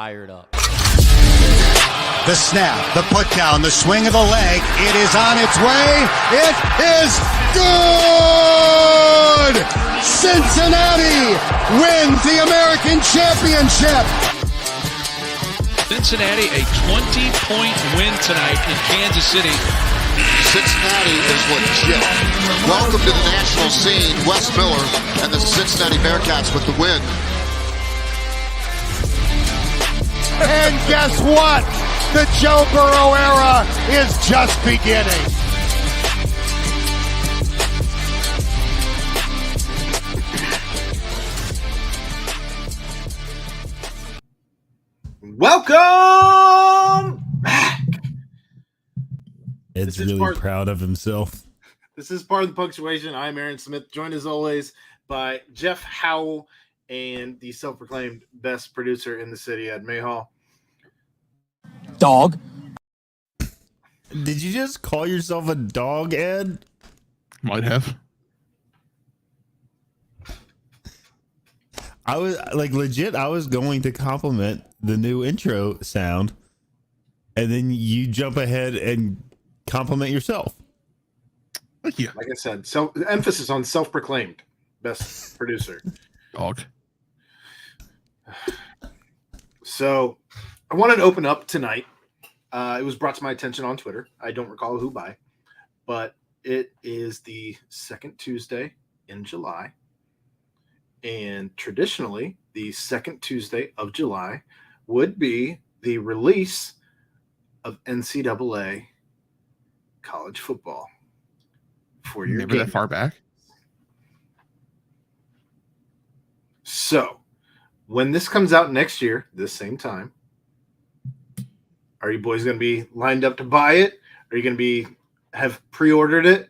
fired up. The snap, the put down, the swing of the leg. It is on its way. It is good! Cincinnati wins the American Championship. Cincinnati, a 20-point win tonight in Kansas City. Cincinnati is legit. Welcome to the national scene. Wes Miller and the Cincinnati Bearcats with the win. And guess what? The Joe Burrow era is just beginning. Welcome back. Ed's really proud of himself. This is part of the punctuation. I'm Aaron Smith, joined as always by Jeff Howell and the self-proclaimed best producer in the city, Ed Mayhall. Dog. Did you just call yourself a dog, Ed? Might have. I was like legit. I was going to compliment the new intro sound, and then you jump ahead and compliment yourself. Thank you. Like I said, emphasis on self-proclaimed best producer. Dog. So I wanted to open up tonight. It was brought to my attention on Twitter. I don't recall who by, but it is the second Tuesday in July. And traditionally, the second Tuesday of July would be the release of NCAA college football for your Never that far back. So when this comes out next year, this same time, are you boys going to be lined up to buy it? Are you going to have pre-ordered it?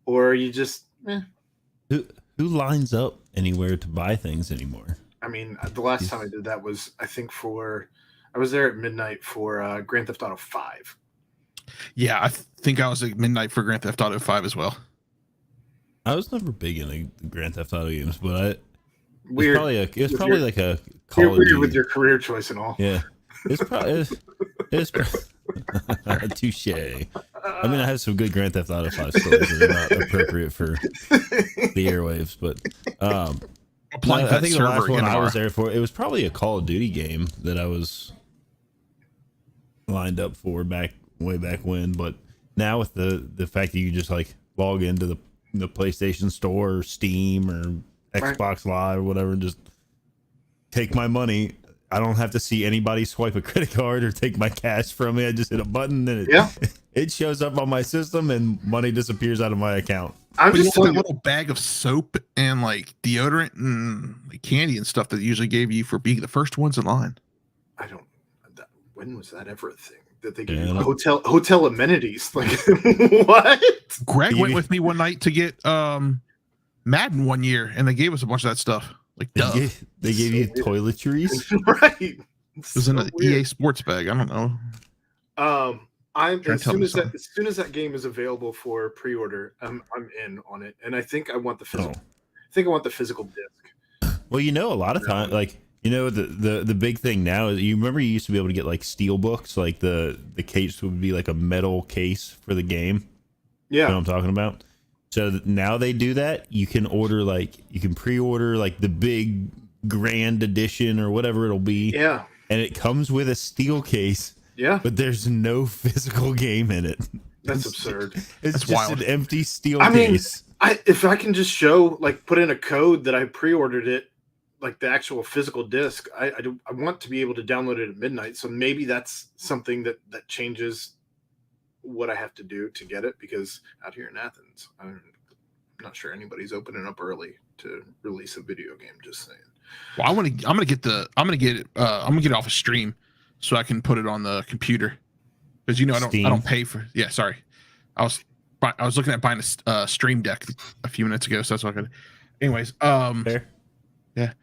Or are you just Who lines up anywhere to buy things anymore? I mean, the last time I did that was, I think, I was there at midnight for Grand Theft Auto 5. Yeah, I think I was at midnight for Grand Theft Auto 5 as well. I was never big into Grand Theft Auto games, but Weird. It's probably like a Call You're of weird Duty. with your career choice and all. Yeah, it's probably touche. I mean, I have some good Grand Theft Auto 5 stories that are not appropriate for the airwaves, but I think the last one I was there for, it was probably a Call of Duty game that I was lined up for way back when. But now with the fact that you just like log into the PlayStation Store or Steam or Xbox Live or whatever, and just take my money. I don't have to see anybody swipe a credit card or take my cash from me. I just hit a button and it shows up on my system and money disappears out of my account. I'm just a little bag of soap and like deodorant and like candy and stuff that they usually gave you for being the first ones in line. When was that ever a thing that they gave you hotel amenities? Like what? Greg went with me one night to get Madden one year, and they gave us a bunch of that stuff. Like they gave you toiletries, right? It was in an EA Sports bag. I don't know. As soon as that game is available for pre-order, I'm in on it, and I think I want the physical. I think I want the physical disc. Well, a lot of times, like the big thing now is you remember you used to be able to get like steel books, like the case would be like a metal case for the game. Yeah, you know what I'm talking about. So now they do that. You can pre-order like the big grand edition or whatever it'll be. Yeah, and it comes with a steel case. Yeah, but there's no physical game in it. That's absurd. It's just wild. An empty steel case. If I can just put in a code that I pre-ordered it, like the actual physical disc, I want to be able to download it at midnight. So maybe that's something that changes what I have to do to get it, because out here in Athens, I'm not sure anybody's opening up early to release a video game. Just saying. Well, I'm gonna get it off a stream so I can put it on the computer, because I don't pay for. Yeah, sorry, I was looking at buying a Stream Deck a few minutes ago, so that's what I could. Anyways, Fair. Yeah,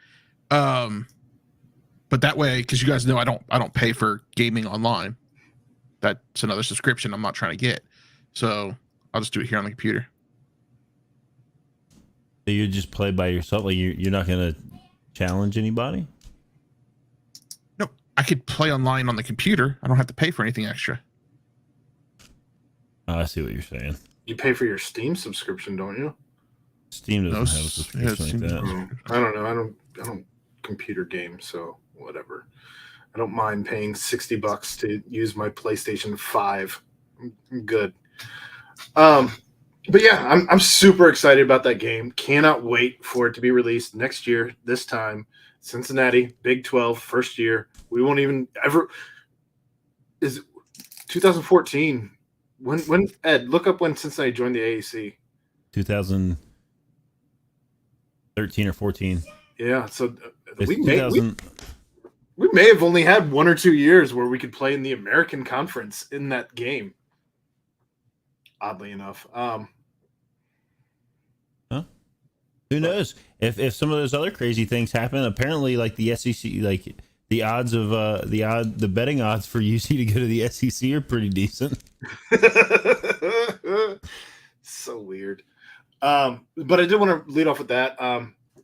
but that way, because you guys know I don't pay for gaming online. That's another subscription I'm not trying to get, so I'll just do it here on the computer. So you just play by yourself, like you're not gonna challenge anybody? No, I could play online on the computer. I don't have to pay for anything extra. I see what you're saying. You pay for your Steam subscription, don't you? Steam doesn't have a subscription like that. I don't know. I don't computer game, so whatever. I don't mind paying $60 to use my PlayStation 5. I'm good. But yeah, I'm super excited about that game. Cannot wait for it to be released next year. This time, Cincinnati, Big 12, first year. We won't even ever. Is 2014? When Ed, look up when Cincinnati joined the AAC. 2013 or 14. Yeah, so we may have only had 1 or 2 years where we could play in the American Conference in that game. Oddly enough, who knows? If some of those other crazy things happen, apparently, like the SEC, like the odds of the betting odds for UC to go to the SEC are pretty decent. So weird. But I did want to lead off with that.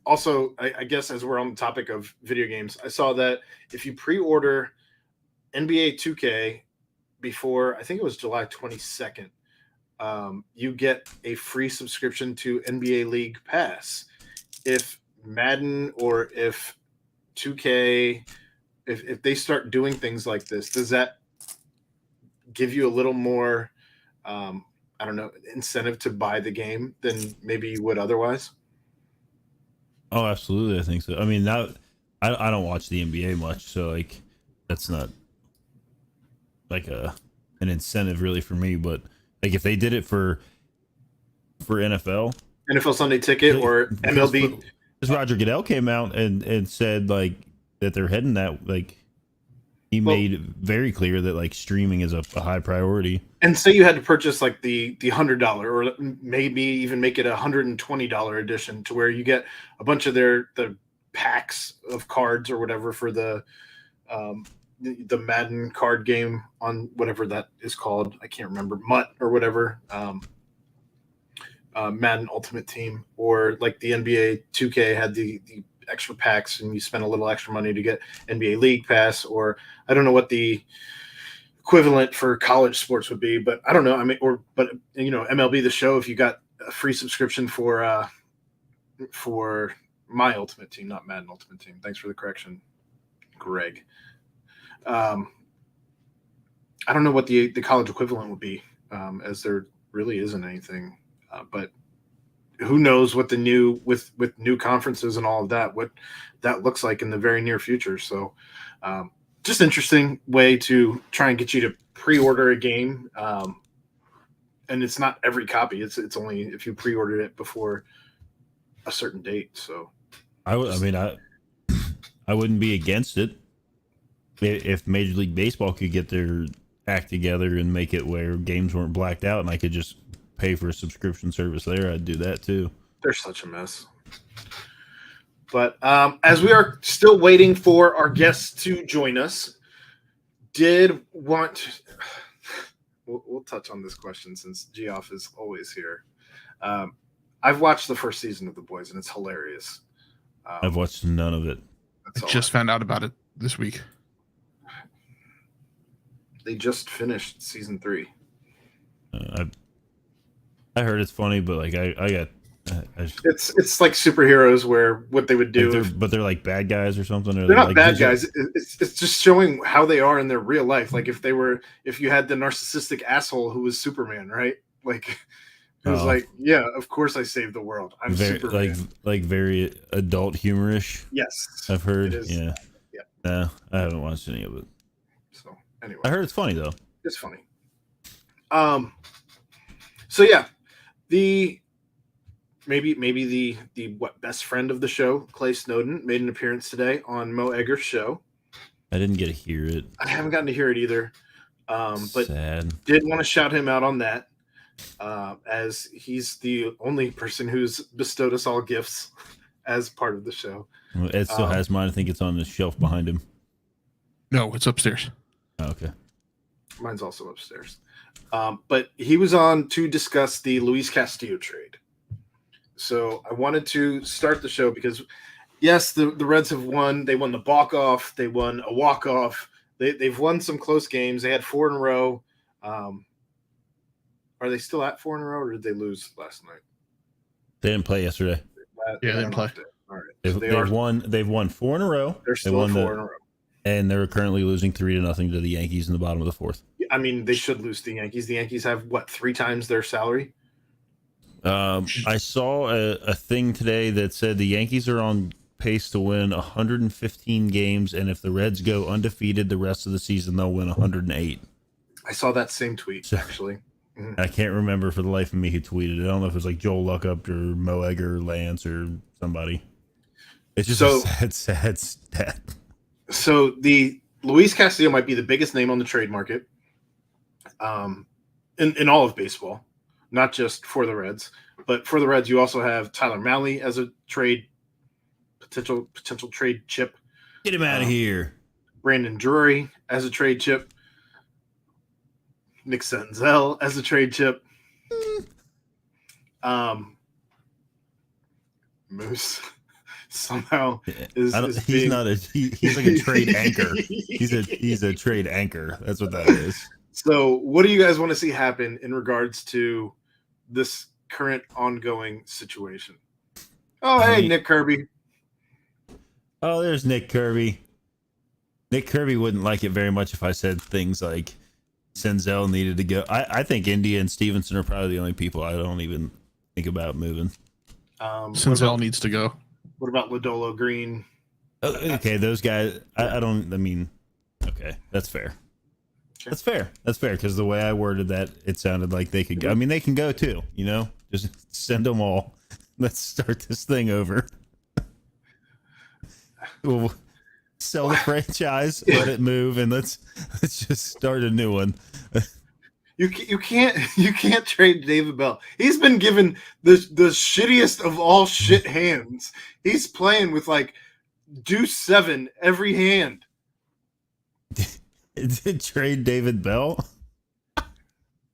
Also, I guess as we're on the topic of video games, I saw that if you pre-order NBA 2K before, I think it was July 22nd, you get a free subscription to NBA League Pass. If Madden or if 2K, if they start doing things like this, does that give you a little more, I don't know, incentive to buy the game than maybe you would otherwise? Oh, absolutely. I think so. I mean, now I don't watch the NBA much, so like that's not like an incentive really for me. But like if they did it for NFL Sunday Ticket or MLB, because Roger Goodell came out and said like that they're heading that, like he made it very clear that like streaming is a high priority. And say you had to purchase like the $100 or maybe even make it $120 edition to where you get a bunch of the packs of cards or whatever for the Madden card game on whatever that is called. I can't remember, MUT or whatever. Madden Ultimate Team, or like the NBA 2K had the extra packs and you spend a little extra money to get NBA League Pass, or I don't know what the equivalent for college sports would be, but I don't know. I mean, but MLB The Show, if you got a free subscription for my Ultimate Team, not Madden Ultimate Team. Thanks for the correction, Greg. I don't know what the college equivalent would be, as there really isn't anything, but who knows what the new with new conferences and all of that, what that looks like in the very near future. So just interesting way to try and get you to pre-order a game. And it's not every copy. It's only if you pre-ordered it before a certain date. So I wouldn't be against it if Major League Baseball could get their act together and make it where games weren't blacked out and I could just pay for a subscription service there. I'd do that too. They're such a mess. But as we are still waiting for our guests to join us, we'll touch on this question since Geoff is always here. I've watched the first season of The Boys and it's hilarious. I've watched none of it. I just found out about it this week. They just finished season 3. I heard it's funny, but like it's like superheroes where what they would do, but they're like bad guys or something. Or they're not like bad guys. It's just showing how they are in their real life. Like if you had the narcissistic asshole who was Superman, right? Like it was like, yeah, of course I saved the world. I'm very, Superman. like very adult humorish. Yes, I've heard. Yeah. No, I haven't watched any of it. So anyway, I heard it's funny though. It's funny. So yeah, maybe the best friend of the show, Clay Snowden, made an appearance today on Mo Egger's show. I didn't get to hear it. I haven't gotten to hear it either. But sad. Did want to shout him out on that, as he's the only person who's bestowed us all gifts as part of the show. Well, Ed still has mine. I think it's on the shelf behind him. No, it's upstairs. Oh, okay. Mine's also upstairs. But he was on to discuss the Luis Castillo trade. So I wanted to start the show because, yes, the Reds have won. They won the walk-off. They won a walk-off. They've won some close games. They had 4 in a row. Are they still at 4 in a row, or did they lose last night? They didn't play yesterday. Yeah, they didn't play. All right. They've won 4 in a row. They're still 4 in a row. And they're currently losing 3-0 to the Yankees in the bottom of the 4th. I mean, they should lose to the Yankees. The Yankees have, 3 times their salary? I saw a thing today that said the Yankees are on pace to win 115 games, and if the Reds go undefeated the rest of the season, they'll win 108. I saw that same tweet, actually. Mm-hmm. I can't remember for the life of me who tweeted it. I don't know if it was like Joel Luckup or Mo Egger, Lance, or somebody. It's just a sad stat. So the Luis Castillo might be the biggest name on the trade market, in all of baseball, not just for the Reds. But for the Reds, you also have Tyler Mahle as a potential trade chip. Get him out of here. Brandon Drury as a trade chip. Nick Senzel as a trade chip. Moose somehow he's like a trade anchor. He's a trade anchor. That's what that is. So what do you guys want to see happen in regards to this current ongoing situation? Oh, hey, Nick Kirby. Oh, there's Nick Kirby. Nick Kirby wouldn't like it very much if I said things like Senzel needed to go. I think India and Stevenson are probably the only people I don't even think about moving. Senzel needs to go. What about Lodolo Green? Okay, those guys. Okay, that's fair. Sure. That's fair because the way I worded that, it sounded like they could go. I mean, they can go too. Just send them all. Let's start this thing over. We'll sell the franchise, let it move, and let's just start a new one. You can't trade David Bell. He's been given the shittiest of all shit hands. He's playing with like deuce 7 every hand. Trade David Bell?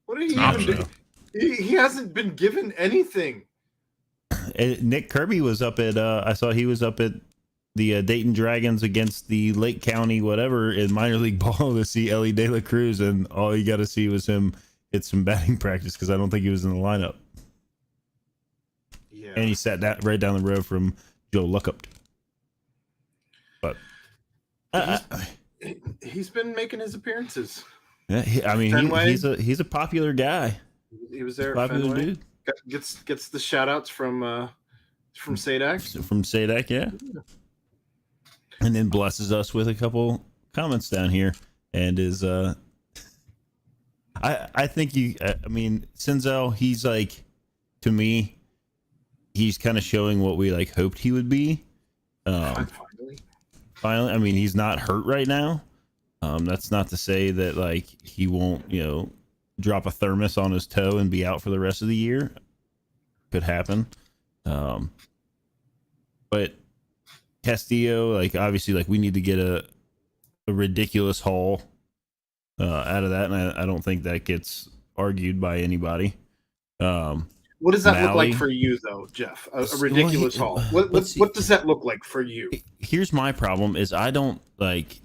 What did he even do? He hasn't been given anything. Nick Kirby was up at I saw he was up at the Dayton Dragons against the Lake County whatever in minor league ball to see Ellie De La Cruz, and all you got to see was him get some batting practice because I don't think he was in the lineup. Yeah, and he sat right down the road from Joe Luckup. But he's been making his appearances. Yeah, he's a popular guy. He was there. Popular dude. Gets the shout outs from Sadak. From Sadak, yeah. And then blesses us with a couple comments down here, and is I think Senzel, he's like, to me, he's kind of showing what we like hoped he would be. Finally, I mean, he's not hurt right now. That's not to say that like he won't, drop a thermos on his toe and be out for the rest of the year. Could happen. But Castillo, like, obviously, like, we need to get a ridiculous haul out of that, and I don't think that gets argued by anybody. What does that look like for you, though, Jeff? A ridiculous haul. What does that look like for you? Here's my problem: is I don't like.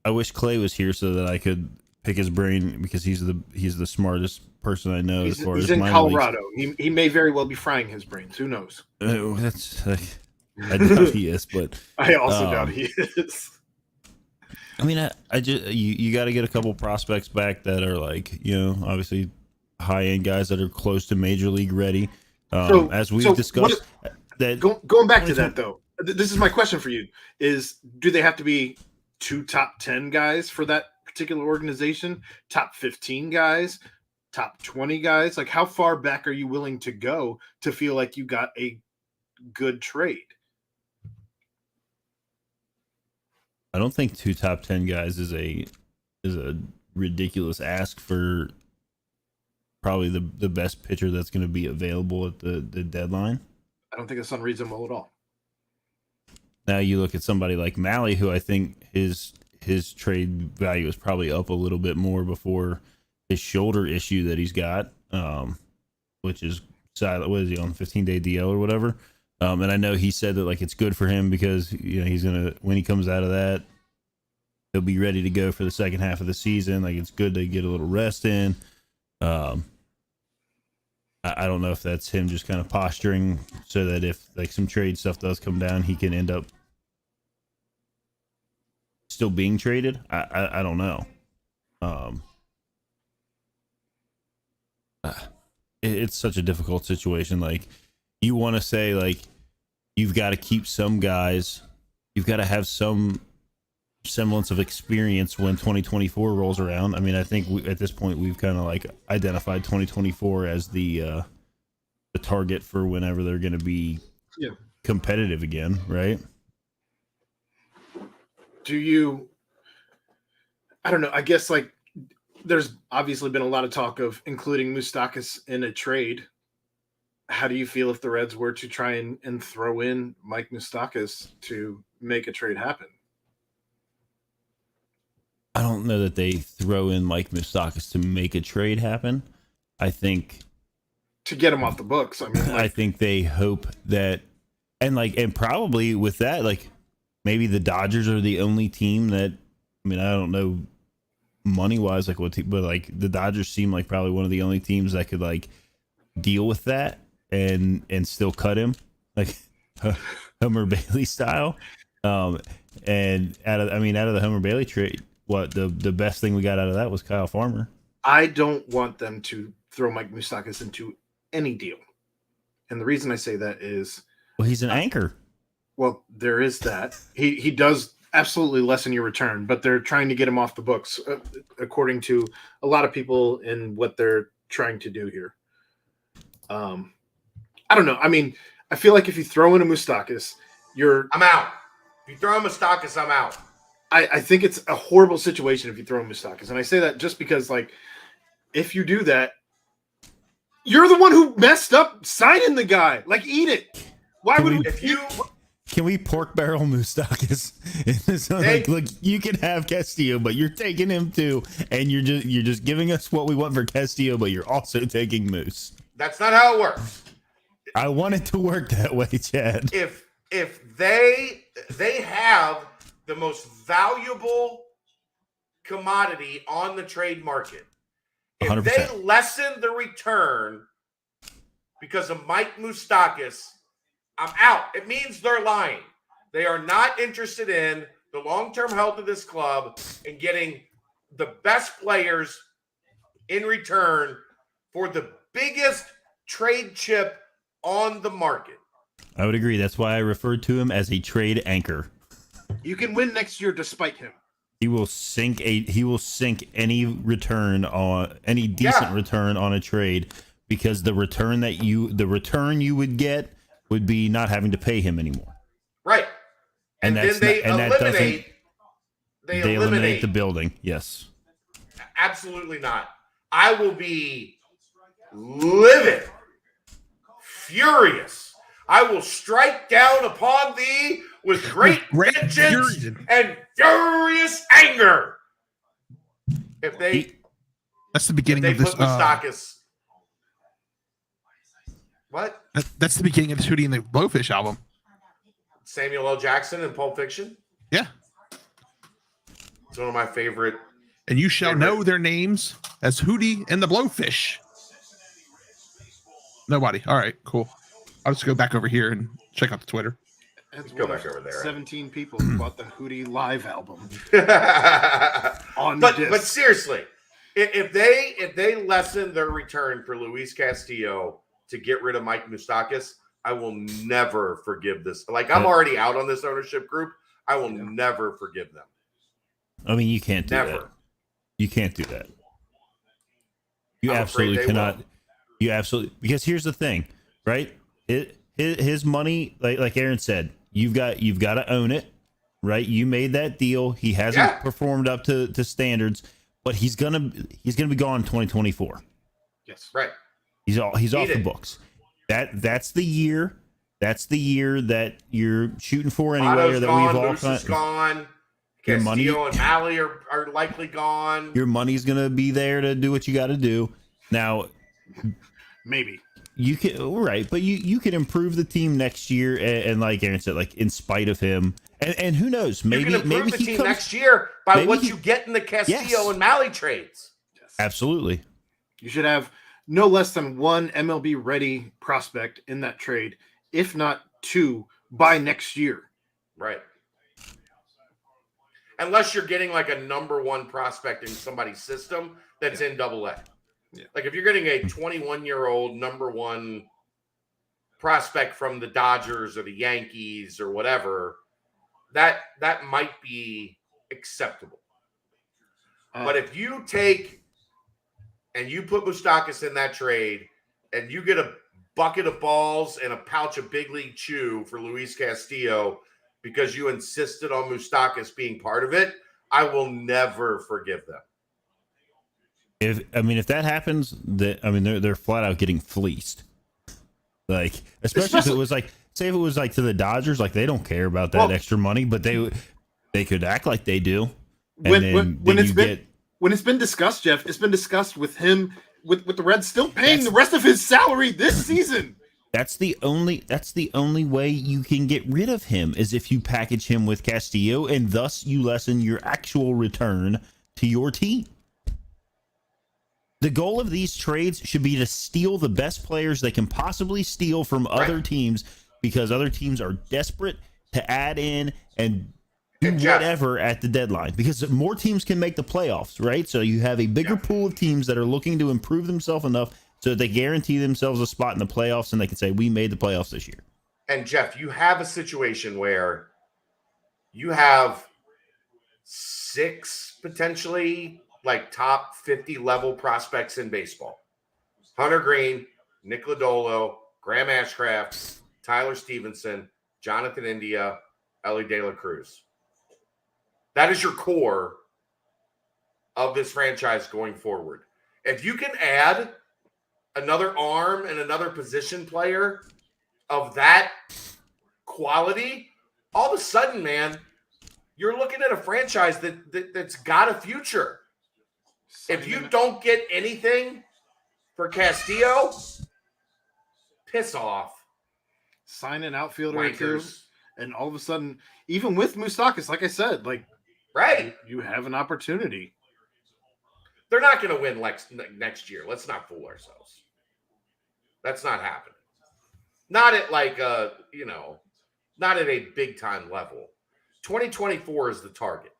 I wish Clay was here so that I could pick his brain because he's the smartest person I know. He's in Colorado. He may very well be frying his brains. Who knows? That's. I doubt he is, but I also doubt he is. I mean, I just you got to get a couple prospects back that are like, obviously high end guys that are close to major league ready. As we've discussed, going back to that though, this is my question for you: is do they have to be 2 top 10 guys for that particular organization? Top 15 guys? Top 20 guys? Like, how far back are you willing to go to feel like you got a good trade? I don't think 2 top 10 guys is a ridiculous ask for probably the best pitcher that's going to be available at the deadline. I don't think it's unreasonable at all. Now you look at somebody like Mahle, who I think his trade value is probably up a little bit more before his shoulder issue that he's got, which is, what is he on, 15-day DL or whatever? And I know he said that like it's good for him because he's gonna, when he comes out of that, he'll be ready to go for the second half of the season. Like it's good to get a little rest in. I don't know if that's him just kind of posturing so that if like some trade stuff does come down, he can end up still being traded. I don't know. It's such a difficult situation. Like you want to say like you've got to keep some guys, you've got to have some semblance of experience when 2024 rolls around. I mean, I think at this point we've kind of like identified 2024 as the target for whenever they're going to be competitive again, right? I don't know. I guess like there's obviously been a lot of talk of including Moustakas in a trade. How do you feel if the Reds were to try and throw in Mike Moustakas to make a trade happen? I don't know that they throw in Mike Moustakas to make a trade happen. I think to get him off the books. I mean, like, I think they hope that, and probably with that, like maybe the Dodgers are the only team that, I mean, I don't know money wise, like what team, but like the Dodgers seem like probably one of the only teams that could like deal with that and still cut him like Homer Bailey style. And out of the Homer Bailey trade, what the best thing we got out of that was Kyle Farmer. I don't want them to throw Mike Moustakas into any deal. And the reason I say that is, well, he's an anchor. Well, there is that. He does absolutely lessen your return, but they're trying to get him off the books, according to a lot of people in what they're trying to do here. I don't know. I mean, I feel like if you throw in a Moustakas, I'm out. If you throw in Moustakas, I'm out. I think it's a horrible situation if you throw in Moustakas. And I say that just because, like, if you do that, you're the one who messed up signing the guy. Like, eat it. Why would Can we pork barrel Moustakas? Look, you can have Castillo, but you're taking him too, and you're just giving us what we want for Castillo, but you're also taking Moose. That's not how it works. I want it to work that way, Chad. If they have the most valuable commodity on the trade market, if 100%. they lessen the return because of Mike Moustakas, I'm out. It means they're lying. They are not interested in the long-term health of this club and getting the best players in return for the biggest trade chip on the market. I would agree. That's why I referred to him as a trade anchor. You can win next year despite him. He will sink any return on any decent return on a trade because the return you would get would be not having to pay him anymore. Right. And then they eliminate the building. Yes. Absolutely not. I will be livid, furious. I will strike down upon thee with great vengeance and furious anger. If they that's the beginning of this Moustakas. What? That's the beginning of the Hootie and the Blowfish album. Samuel L. Jackson in Pulp Fiction. Yeah. It's one of my favorite. And you shall know their names as Hootie and the Blowfish. Nobody. All right, cool. I'll just go back over here and check out the Twitter. Let's go back over there. 17 people who bought the Hootie live album. But seriously, if they lessen their return for Luis Castillo to get rid of Mike Moustakas, I will never forgive this. Like, I'm already out on this ownership group. I will never forgive them. I mean, you can't do that. You can't do that. You absolutely cannot. You absolutely, because here's the thing, right? His money, like Aaron said, you've got to own it, right? You made that deal. He hasn't performed up to standards, but he's gonna be gone in 2024. Yes, right. He's off the books. That's the year. That's the year that you're shooting for anyway. Otto's or that gone, we've all Moose is gone. Castillo and Halley are likely gone. Your money's gonna be there to do what you got to do. Now, maybe You can right, but you can improve the team next year, and like Aaron said, like in spite of him, and who knows, maybe you can improve maybe the he team comes, next year by what you get in the Castillo Yes. and Malley trades. Yes. Absolutely. You should have no less than one MLB ready prospect in that trade, if not two, by next year. Right. Unless you're getting like a number one prospect in somebody's system that's in Double A. Yeah. Like if you're getting a 21-year-old number one prospect from the Dodgers or the Yankees or whatever, that might be acceptable. But if you take and you put Moustakas in that trade and you get a bucket of balls and a pouch of Big League Chew for Luis Castillo because you insisted on Moustakas being part of it, I will never forgive them. If that happens, they're flat out getting fleeced. Like, especially if it was like, say if it was like to the Dodgers, like they don't care about that extra money, but they could act like they do. And when it's been discussed, Jeff, it's been discussed with him with the Reds still paying the rest of his salary this season. That's the only way you can get rid of him is if you package him with Castillo, and thus you lessen your actual return to your team. The goal of these trades should be to steal the best players they can possibly steal from other teams, because other teams are desperate to add in and do whatever at the deadline, because more teams can make the playoffs, right? So you have a bigger pool of teams that are looking to improve themselves enough so that they guarantee themselves a spot in the playoffs, and they can say, we made the playoffs this year. And Jeff, you have a situation where you have 6 potentially like top 50 level prospects in baseball. Hunter Green, Nick Lodolo, Graham Ashcraft, Tyler Stevenson, Jonathan India, Ellie De La Cruz. That is your core of this franchise going forward. If you can add another arm and another position player of that quality, all of a sudden, man, you're looking at a franchise that's got a future. If you don't get anything for Castillo, piss off. Sign an outfielder or two, and all of a sudden, even with Moustakas, like I said, you have an opportunity. They're not going to win next year. Let's not fool ourselves. That's not happening. Not at not at a big time level. 2024 is the target.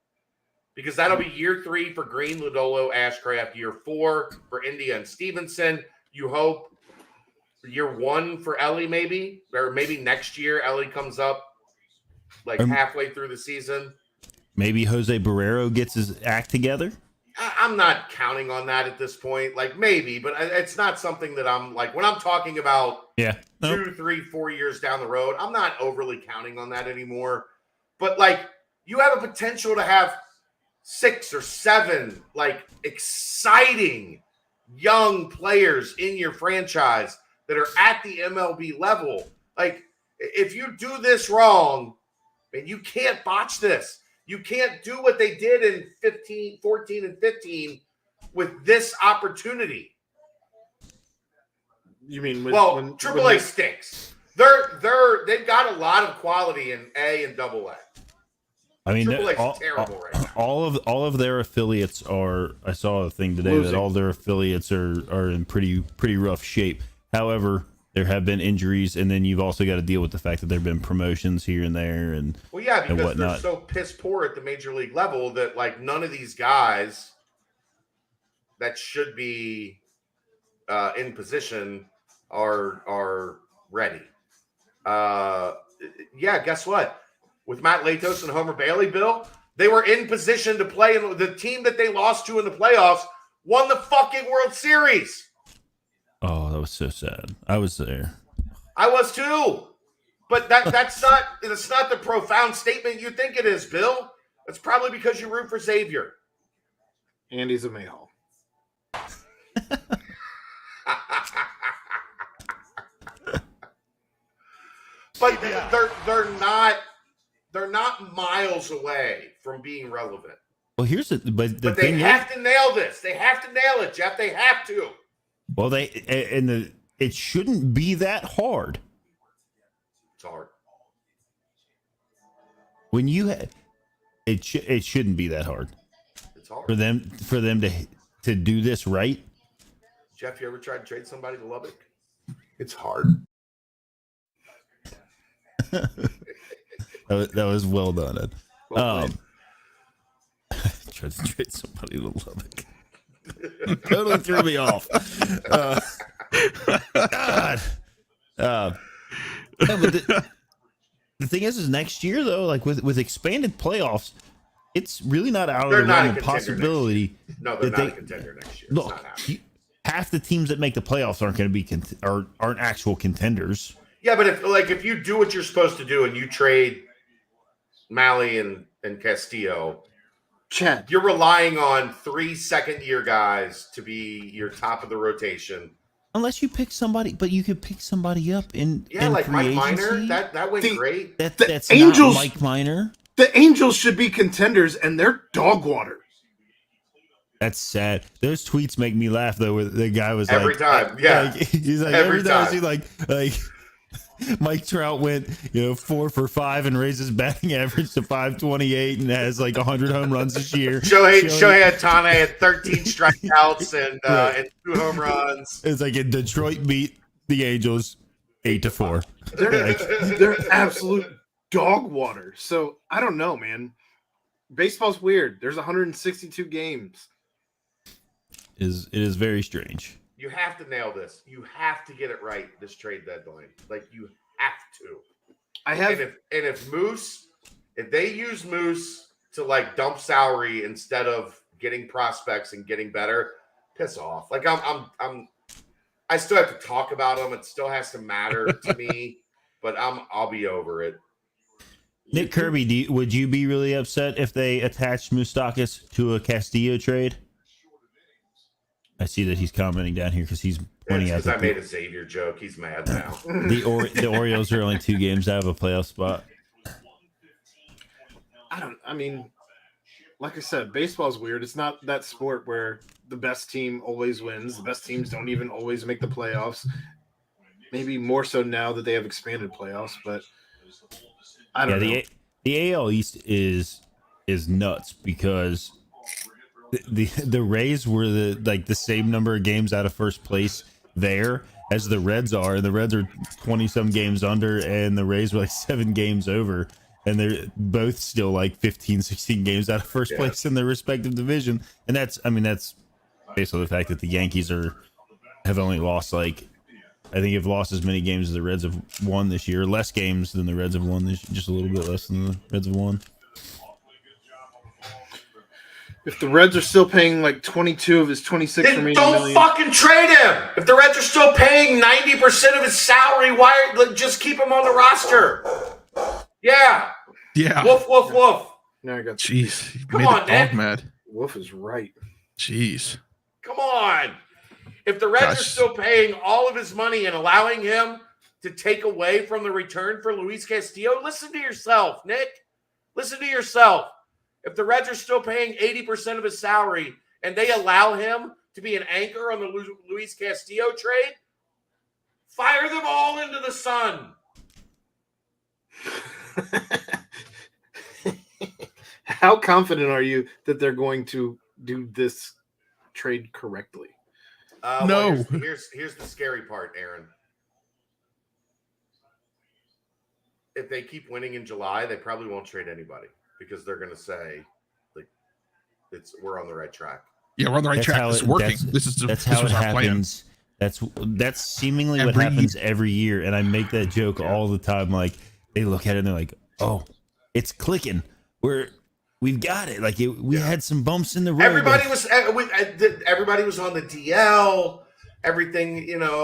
Because that'll be year 3 for Green, Lodolo, Ashcraft, year 4 for India and Stevenson. You hope year 1 for Ellie, maybe, or maybe next year Ellie comes up halfway through the season. Maybe Jose Barrero gets his act together. I'm not counting on that at this point. Maybe, but it's not something that I'm when I'm talking about 2, 3, 4 years down the road, I'm not overly counting on that anymore. But you have a potential to have 6 or 7 exciting young players in your franchise that are at the MLB level. If you do this wrong, man, you can't botch this. You can't do what they did in 14 and 15 with this opportunity. You mean AAA stinks. They've got a lot of quality in A and Double A. I mean, terrible right now. All of their affiliates are. I saw a thing today that all their affiliates are in pretty rough shape. However, there have been injuries, and then you've also got to deal with the fact that there have been promotions here and there, and because they're so piss poor at the major league level that none of these guys that should be in position are ready. Guess what? With Matt Latos and Homer Bailey, Bill, they were in position to play, and the team that they lost to in the playoffs won the fucking World Series. Oh, that was so sad. I was there. I was too. But that's not the profound statement you think it is, Bill. It's probably because you root for Xavier. And he's a Mayhall. But they're not miles away from being relevant. Well, here's but they have to nail this. They have to nail it, Jeff. They have to. Well, it shouldn't be that hard. It's hard. When you it shouldn't be that hard. It's hard for them to do this right. Jeff, you ever tried to trade somebody to Lubbock? It's hard. That was well done, Ed. Tried to trade somebody to Lubbock. Totally threw me off. God. No, but the thing is next year though, like with expanded playoffs, it's really not out of the realm of possibility. No, they're not a contender next year. Look, half the teams that make the playoffs aren't going to be aren't actual contenders. Yeah, but if you do what you're supposed to do and you trade Malley and Castillo, Chad, you're relying on 3 second-year guys to be your top of the rotation. Unless you pick somebody, but you could pick somebody up in like free Mike agency. Minor. That went great. That's Angels, not Mike Minor. The Angels should be contenders, and they're dog water. That's sad. Those tweets make me laugh though. Where the guy was every time, yeah, he's like every time. He's like Mike Trout went 4 for 5 and raised his batting average to 528 and has like 100 home runs this year. Shohei Ohtani had 13 strikeouts and 2 home runs. It's like in Detroit beat the Angels 8-4. They're absolute dog water. So I don't know, man. Baseball's weird. There's 162 games. It is very strange. You have to nail this. You have to get it right this trade deadline. Like you have to. If they use Moose to like dump salary instead of getting prospects and getting better, piss off. Like I still have to talk about them. It still has to matter to me, but I'll be over it. Nick Kirby, would you be really upset if they attached Moustakas to a Castillo trade? I see that he's commenting down here because he's pointing out that I made a Xavier joke. He's mad now. The Orioles are only 2 games out of a playoff spot. I mean, like I said, baseball's weird. It's not that sport where the best team always wins. The best teams don't even always make the playoffs. Maybe more so now that they have expanded playoffs, but I don't know. The AL East is nuts because the Rays were the same number of games out of first place there as the Reds are. The Reds are 20-some games under, and the Rays were like 7 games over, and they're both still like 15, 16 games out of first place in their respective division. And that's based on the fact that the Yankees have only lost I think have lost as many games as the Reds have won this year. Less games than the Reds have won this year, just a little bit less than the Reds have won. If the Reds are still paying like 22 of his 26 then remaining don't million, fucking trade him. If the Reds are still paying 90% of his salary, just keep him on the roster? Yeah. Woof woof woof. Now I got. Jeez, come on, Nick. Mad. Wolf is right. Jeez. Come on. If the Reds are still paying all of his money and allowing him to take away from the return for Luis Castillo, listen to yourself, Nick. Listen to yourself. If the Reds are still paying 80% of his salary and they allow him to be an anchor on the Luis Castillo trade, fire them all into the sun. How confident are you that they're going to do this trade correctly? No. Well, here's the scary part, Aaron. If they keep winning in July, they probably won't trade anybody because they're going to say, like, we're on the right track. Yeah, we're on the right track. It's working. That's how it happens. That's seemingly what happens every year, and I make that joke all the time. Like they look at it and they're like, "Oh, it's clicking. We've got it." Like we had some bumps in the road. Everybody was on the DL. Everything,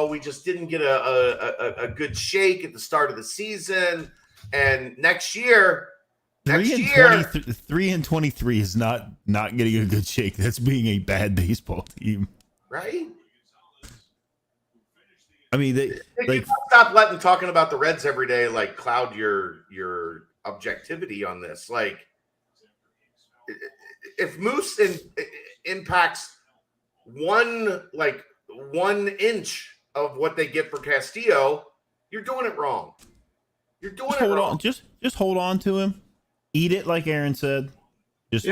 we just didn't get a good shake at the start of the season. And next year, 3-23 is not getting a good shake. That's being a bad baseball team, right? I mean, you stop letting talking about the Reds every day like cloud your objectivity on this. Like, if Moose impacts 1 inch of what they get for Castillo, you're doing it wrong. You're doing it wrong. Just hold on to him. Eat it like Aaron said. Just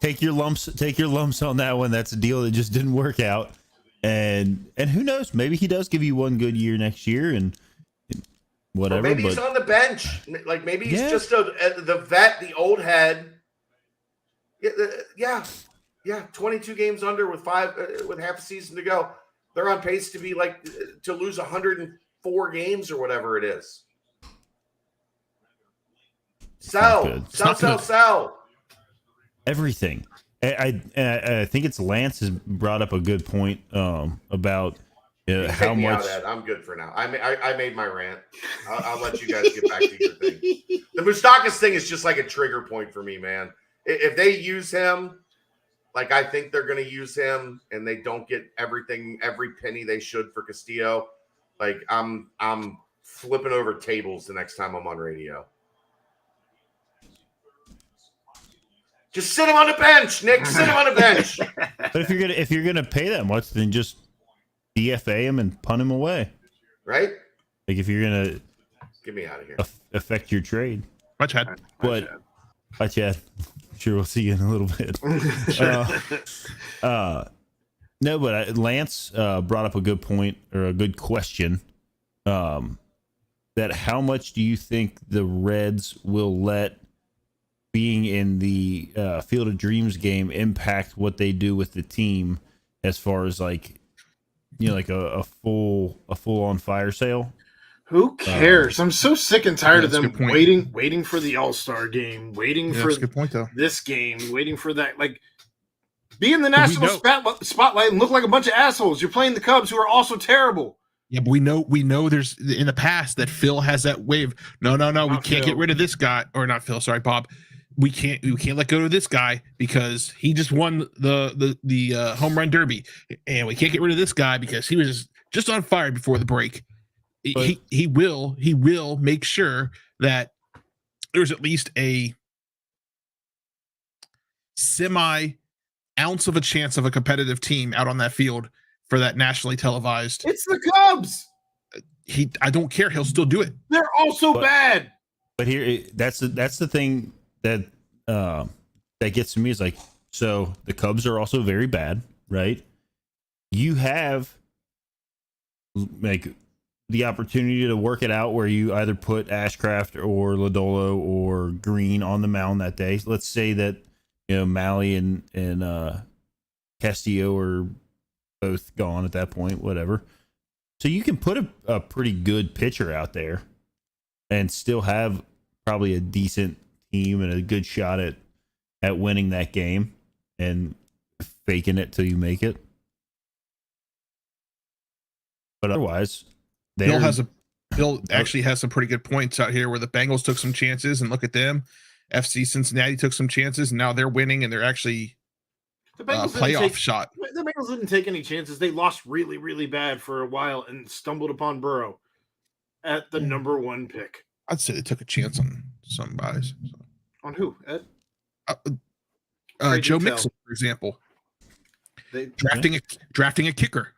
take your lumps on that one. That's a deal that just didn't work out. And who knows? Maybe he does give you one good year next year and whatever. Or maybe he's on the bench. Like maybe he's just the vet, the old head. Yeah. 22 games under with half a season to go. They're on pace to be to lose 104 games or whatever it is. Sell. Everything. I think it's Lance has brought up a good point about how much. I'm good for now. I made my rant. I'll let you guys get back to your thing. The Moustakas thing is just like a trigger point for me, man. If they use him, like I think they're going to use him, and they don't get every penny they should for Castillo, like I'm flipping over tables the next time I'm on radio. Just sit him on the bench, Nick. Sit him on the bench. But if you're gonna pay that much, then just DFA him and punt him away. Right? Like if you're gonna get me out of here, affect your trade. Bye, Chad. Bye, Chad. Sure, we'll see you in a little bit. No, but Lance brought up a good point or a good question. That how much do you think the Reds will let being in the Field of Dreams game impact what they do with the team as far as like a full on fire sale? Who cares? I'm so sick and tired of them waiting for the All-Star game, waiting for this game, waiting for that. Like, be in the national spotlight and look like a bunch of assholes. You're playing the Cubs, who are also terrible. Yeah, but we know there's in the past that Phil has that wave. No, we can't get rid of this guy, or not Phil. Sorry, Bob. We can't let go of this guy because he just won the home run derby, and we can't get rid of this guy because he was just on fire before the break. He will make sure that there's at least a semi ounce of a chance of a competitive team out on that field for that nationally televised. It's the Cubs. I don't care. He'll still do it. They're also bad. But here, that's the thing that gets to me is like, so the Cubs are also very bad, right? You have like the opportunity to work it out where you either put Ashcraft or Lodolo or Green on the mound that day. Let's say that Malley and Castillo are both gone at that point, whatever. So you can put a pretty good pitcher out there and still have probably a decent team and a good shot at winning that game and faking it till you make it. But otherwise, Bill actually has some pretty good points out here where the Bengals took some chances, and look at them. FC Cincinnati took some chances, and now they're winning, and they're actually playoff shot. The Bengals didn't take any chances. They lost really, really bad for a while and stumbled upon Burrow at the number 1 pick. I'd say they took a chance on some guys. So. On who? Ed? Joe Mixon, for example. Drafting a kicker.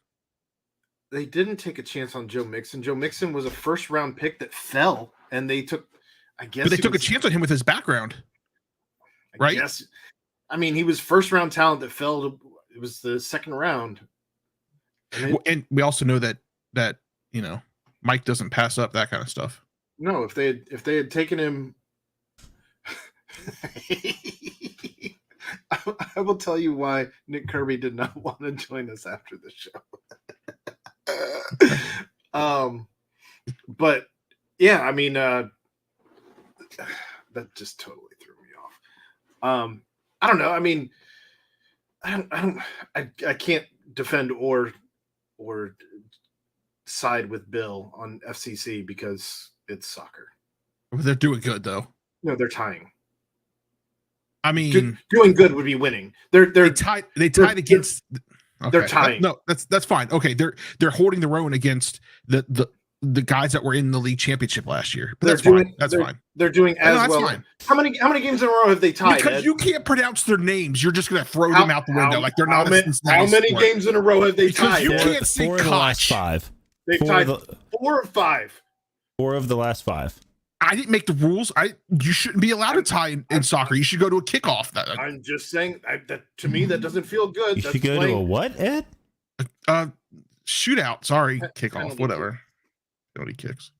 They didn't take a chance on Joe Mixon. Joe Mixon was a first-round pick that fell, and they took, But they took a chance on him with his background, right? Yes. I mean, he was first-round talent that fell. It was the second round. And we also know that Mike doesn't pass up that kind of stuff. No, if they had taken him, I will tell you why Nick Kirby did not want to join us after the show. But yeah, I mean, that just totally threw me off. I don't know. I mean, I can't defend or side with Bill on FCC because it's soccer. They're doing good though. No, they're tying. I mean, doing good would be winning. They tied against. Okay. They're tying. No, that's fine. Okay, they're holding their own against the the guys that were in the league championship last year. But that's doing, fine. That's fine. They're doing as that's well. Fine. How many games in a row have they tied? Because Ed? you can't pronounce their names. You're just going to throw them out the window like they're not. How many games in a row have they tied? You can't say four of the last 5. They've tied 4 of 5. 4 of the last 5. I didn't make the rules. You shouldn't be allowed to tie in soccer. You should go to a kickoff. I'm just saying that to me that doesn't feel good. You should go to a what, Ed? Shootout. Sorry, kickoff. Whatever. Penalty kicks.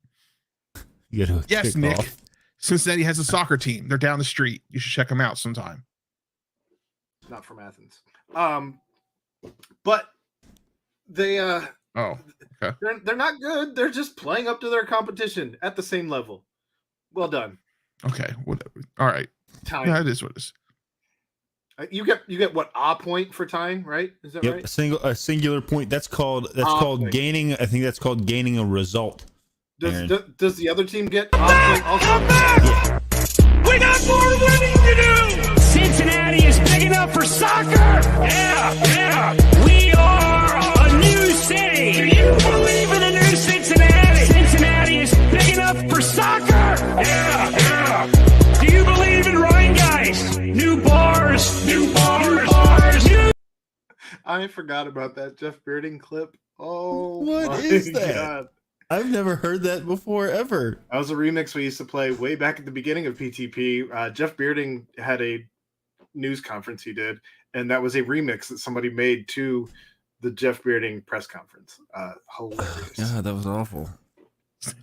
You go to a yes, kickoff. Nick. Cincinnati has a soccer team. They're down the street. You should check them out sometime. Not from Athens. But they okay. They're not good. They're just playing up to their competition at the same level. Well done. Okay, whatever. All right. Tying. Yeah, it is what it is. You get what, a point for tying, right? Is that right? A singular point. That's called point. gaining. I think that's called gaining a result. Does the other team get a point also? Come back! Yeah. We got more winning to do. Cincinnati is big enough for soccer. Yeah. We are a new city. Do you believe in a new Cincinnati? Cincinnati is big enough for soccer. Yeah. Do you believe in Ryan guys? New bars. I forgot about that Jeff Bearding clip. Oh, what is that? God. I've never heard that before, ever. That was a remix we used to play way back at the beginning of PTP. Jeff Bearding had a news conference he did, and that was a remix that somebody made to the Jeff Bearding press conference. Hilarious. Yeah, that was awful.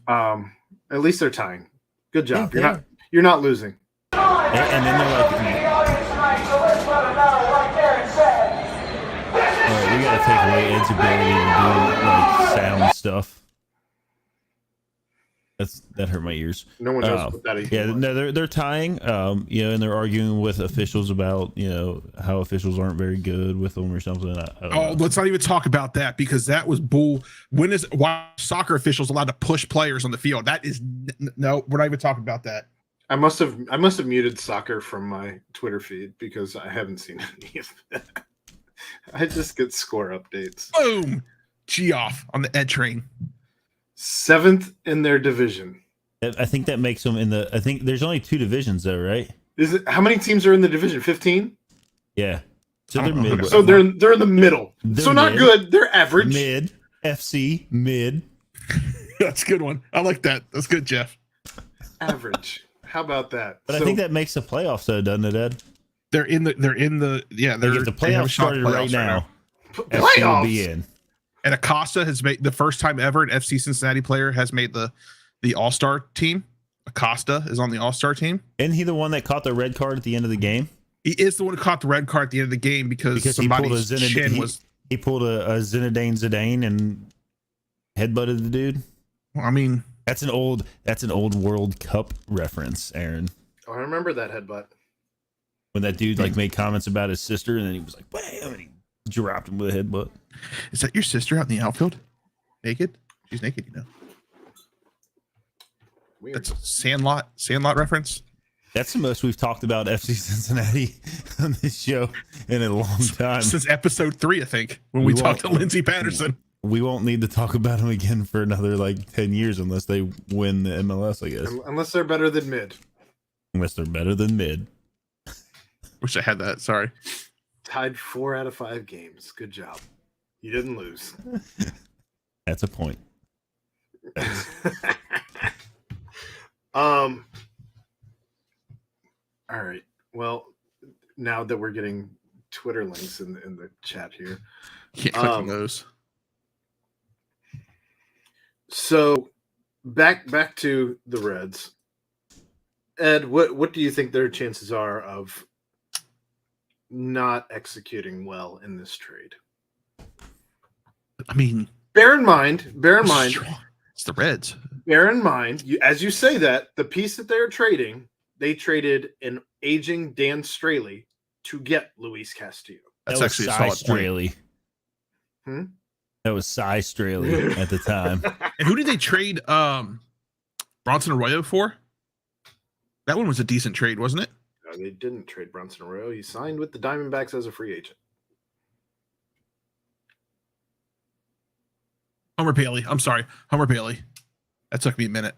At least they're tying. Good job. You're not losing. And then they're like, all right, we gotta take away Ed's ability to do like sound stuff. That hurt my ears. No one knows what that is. Yeah, no, they're tying. And they're arguing with officials about how officials aren't very good with them or something. I don't know. Let's not even talk about that because that was bull. Why soccer officials allowed to push players on the field? That is no. We're not even talking about that. I must have muted soccer from my Twitter feed because I haven't seen any of that. I just get score updates. Boom, G-off on the Ed train. 7th in their division. I think that makes them in the. I think there's only 2 divisions though, right? Is it how many teams are in the division? 15. Yeah. So they're mid. So they're in the middle. So not good. They're average. Mid. FC mid. That's a good one. I like that. That's good, Jeff. Average. How about that? But I think that makes the playoffs though, doesn't it, Ed? They're in the if the playoffs started right now. Playoffs will be in. And Acosta has made the first time ever an FC Cincinnati player has made the All-Star team. Acosta is on the All-Star team. Isn't he the one that caught the red card at the end of the game? He is the one who caught the red card at the end of the game because somebody's chin was. He pulled a Zinedine Zidane and headbutted the dude. Well, I mean, that's an old World Cup reference, Aaron. Oh, I remember that headbutt. When that dude made comments about his sister, and then he was like, "Bam!" and he dropped him with a headbutt. Is that your sister out in the outfield? Naked? She's naked, Weird. That's a Sandlot reference. That's the most we've talked about FC Cincinnati on this show in a long time. Since episode 3, I think, when we talked to Lindsey Patterson. We won't need to talk about them again for another 10 years unless they win the MLS, I guess. Unless they're better than mid. Unless they're better than mid. Wish I had that. Sorry. Tied 4 out of 5 games. Good job. You didn't lose. That's a point. All right. Well, now that we're getting Twitter links in the chat here. Can't click on those. So back to the Reds. Ed, what do you think their chances are of not executing well in this trade? I mean, bear in mind, it's the Reds. Bear in mind, as you say that, the piece that they're trading, they traded an aging Dan Straley to get Luis Castillo. That's actually a solid Straley. That was Cy Straley at the time. And who did they trade Bronson Arroyo for? That one was a decent trade, wasn't it? No, they didn't trade Bronson Arroyo. He signed with the Diamondbacks as a free agent. Homer Bailey. I'm sorry. Homer Bailey. That took me a minute.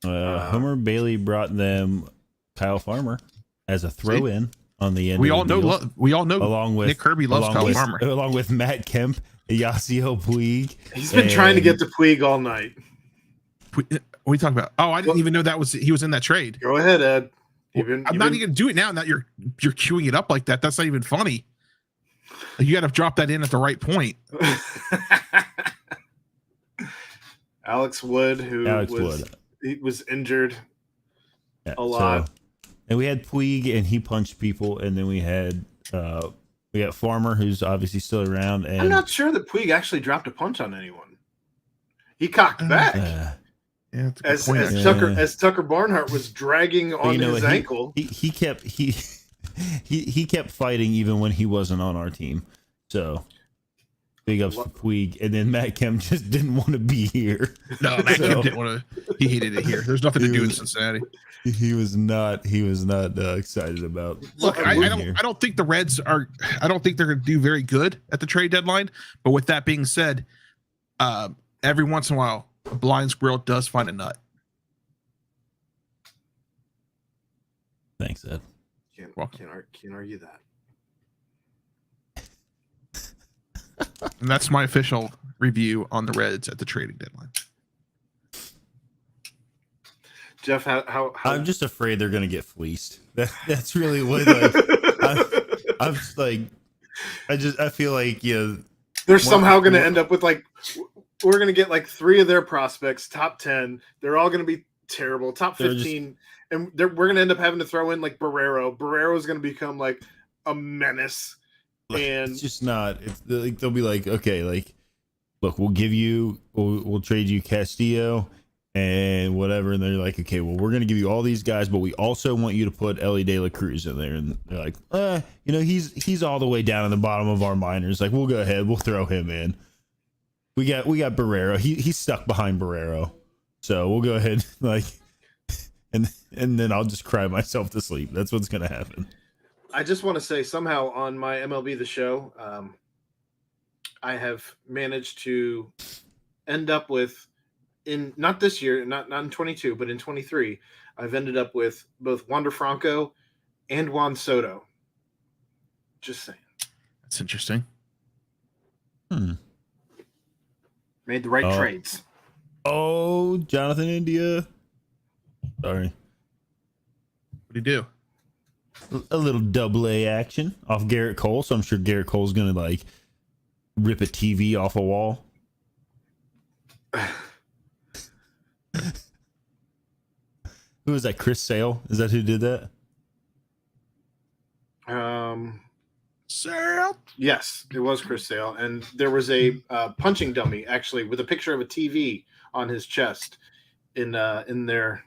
Homer Bailey brought them Kyle Farmer as a throw-in on the end. We all know. Along with Nick Kirby loves Kyle Farmer, along with Matt Kemp, Yasiel Puig. He's been trying to get to Puig all night. What are you talking about? Oh, I didn't even know he was in that trade. Go ahead, Ed. I'm not even gonna do it now. That you're queuing it up like that. That's not even funny. Like, you got to drop that in at the right point. Alex Wood, he was injured a lot. And we had Puig, and he punched people. And then we got Farmer, who's obviously still around. And I'm not sure that Puig actually dropped a punch on anyone. He cocked back. Yeah, as Tucker Barnhart was dragging on his ankle. He kept fighting even when he wasn't on our team. So big ups to Puig, and then Matt Kemp just didn't want to be here. No, Matt Kemp didn't want to. He hated it here. There's nothing to do in Cincinnati. He was not excited about. Look, I don't think the Reds are. I don't think they're going to do very good at the trade deadline. But with that being said, every once in a while, a blind squirrel does find a nut. Thanks, Ed. Can't argue that. And that's my official review on the Reds at the trading deadline. Jeff, how I'm just afraid they're going to get fleeced. That's really what I'm just like. I feel like they're somehow going to end up with we're going to get 3 of their prospects, top 10. They're all going to be terrible, top 15, and we're going to end up having to throw in Barrero. Barrero is going to become a menace. And it's just not. They'll be okay, look, we'll trade you Castillo and whatever, and they're like, okay, well, we're gonna give you all these guys, but we also want you to put Ellie De La Cruz in there, and they're like, he's all the way down in the bottom of our minors. We'll go ahead, we'll throw him in. We got Barrero. He's stuck behind Barrero, so we'll go ahead, and then I'll just cry myself to sleep. That's what's gonna happen. I just want to say somehow on my MLB The Show, I have managed to end up with, not this year, not in 22, but in 23, I've ended up with both Wander Franco and Juan Soto. Just saying. That's interesting. Made the right trades. Oh, Jonathan India. Sorry. What did he do? A little double-A action off Garrett Cole, so I'm sure Garrett Cole's gonna rip a TV off a wall. Who was that? Chris Sale? Is that who did that? Sale? Yes, it was Chris Sale, and there was a punching dummy actually with a picture of a TV on his chest in their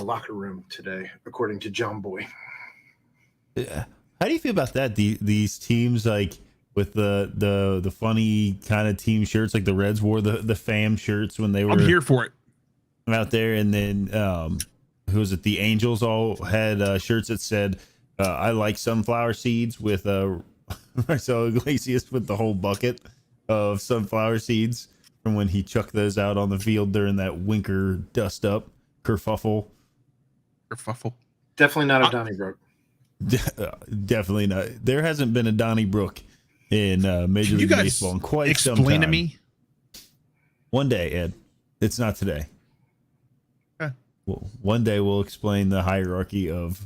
locker room today, according to John Boy. Yeah. How do you feel about that? These teams with the funny kind of team shirts, the Reds wore the fam shirts when they were. I'm here for it. Out there, and then who was it? The Angels all had shirts that said, "I like sunflower seeds," with Marcelo Iglesias with the whole bucket of sunflower seeds from when he chucked those out on the field during that winter dust up kerfuffle. Definitely not a Donnybrook. Definitely not. There hasn't been a Donnybrook in Major League Baseball in quite some time. Explain to me. One day, Ed. It's not today. Okay. Well, one day we'll explain the hierarchy of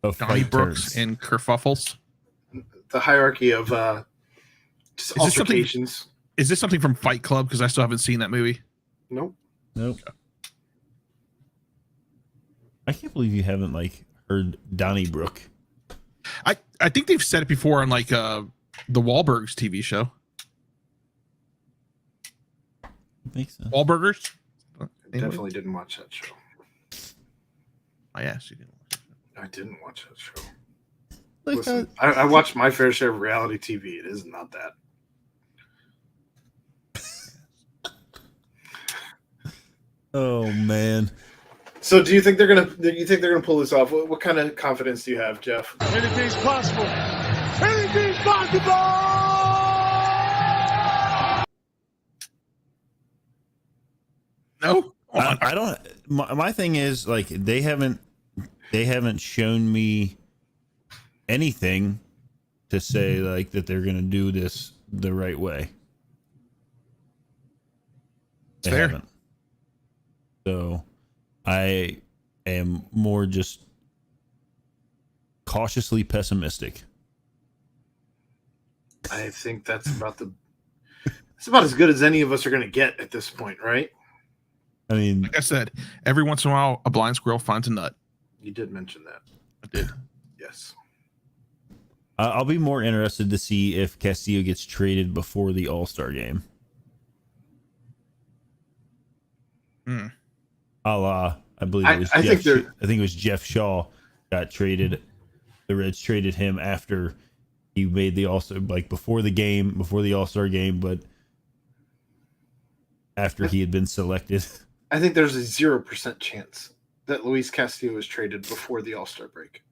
Donnybrooks and kerfuffles. The hierarchy of just altercations. Is this something from Fight Club? Because I still haven't seen that movie. Nope. Okay. I can't believe you haven't heard Donnybrook. I think they've said it before on the Wahlbergs TV show. Makes sense. Wahlburgers? Definitely didn't watch that show. I asked you didn't watch it. I didn't watch that show. Listen, I watched my fair share of reality TV. It is not that. Oh man. So do you think they're gonna pull this off? What kind of confidence do you have, Jeff? Anything's possible. Anything's possible. No, I don't. My thing is like they haven't shown me anything to say like that they're gonna do this the right way. They fair. haven't. So I am more just cautiously pessimistic. I think that's about as good as any of us are going to get at this point, right? I mean, like I said, every once in a while, a blind squirrel finds a nut. You did mention that. I did. Yes. I'll be more interested to see if Castillo gets traded before the All-Star game. I believe it was. I think it was Jeff Shaw got traded. The Reds traded him after he made the All-Star, like before the All-Star game, but after he had been selected. I think there's a 0% chance that Luis Castillo was traded before the All-Star break.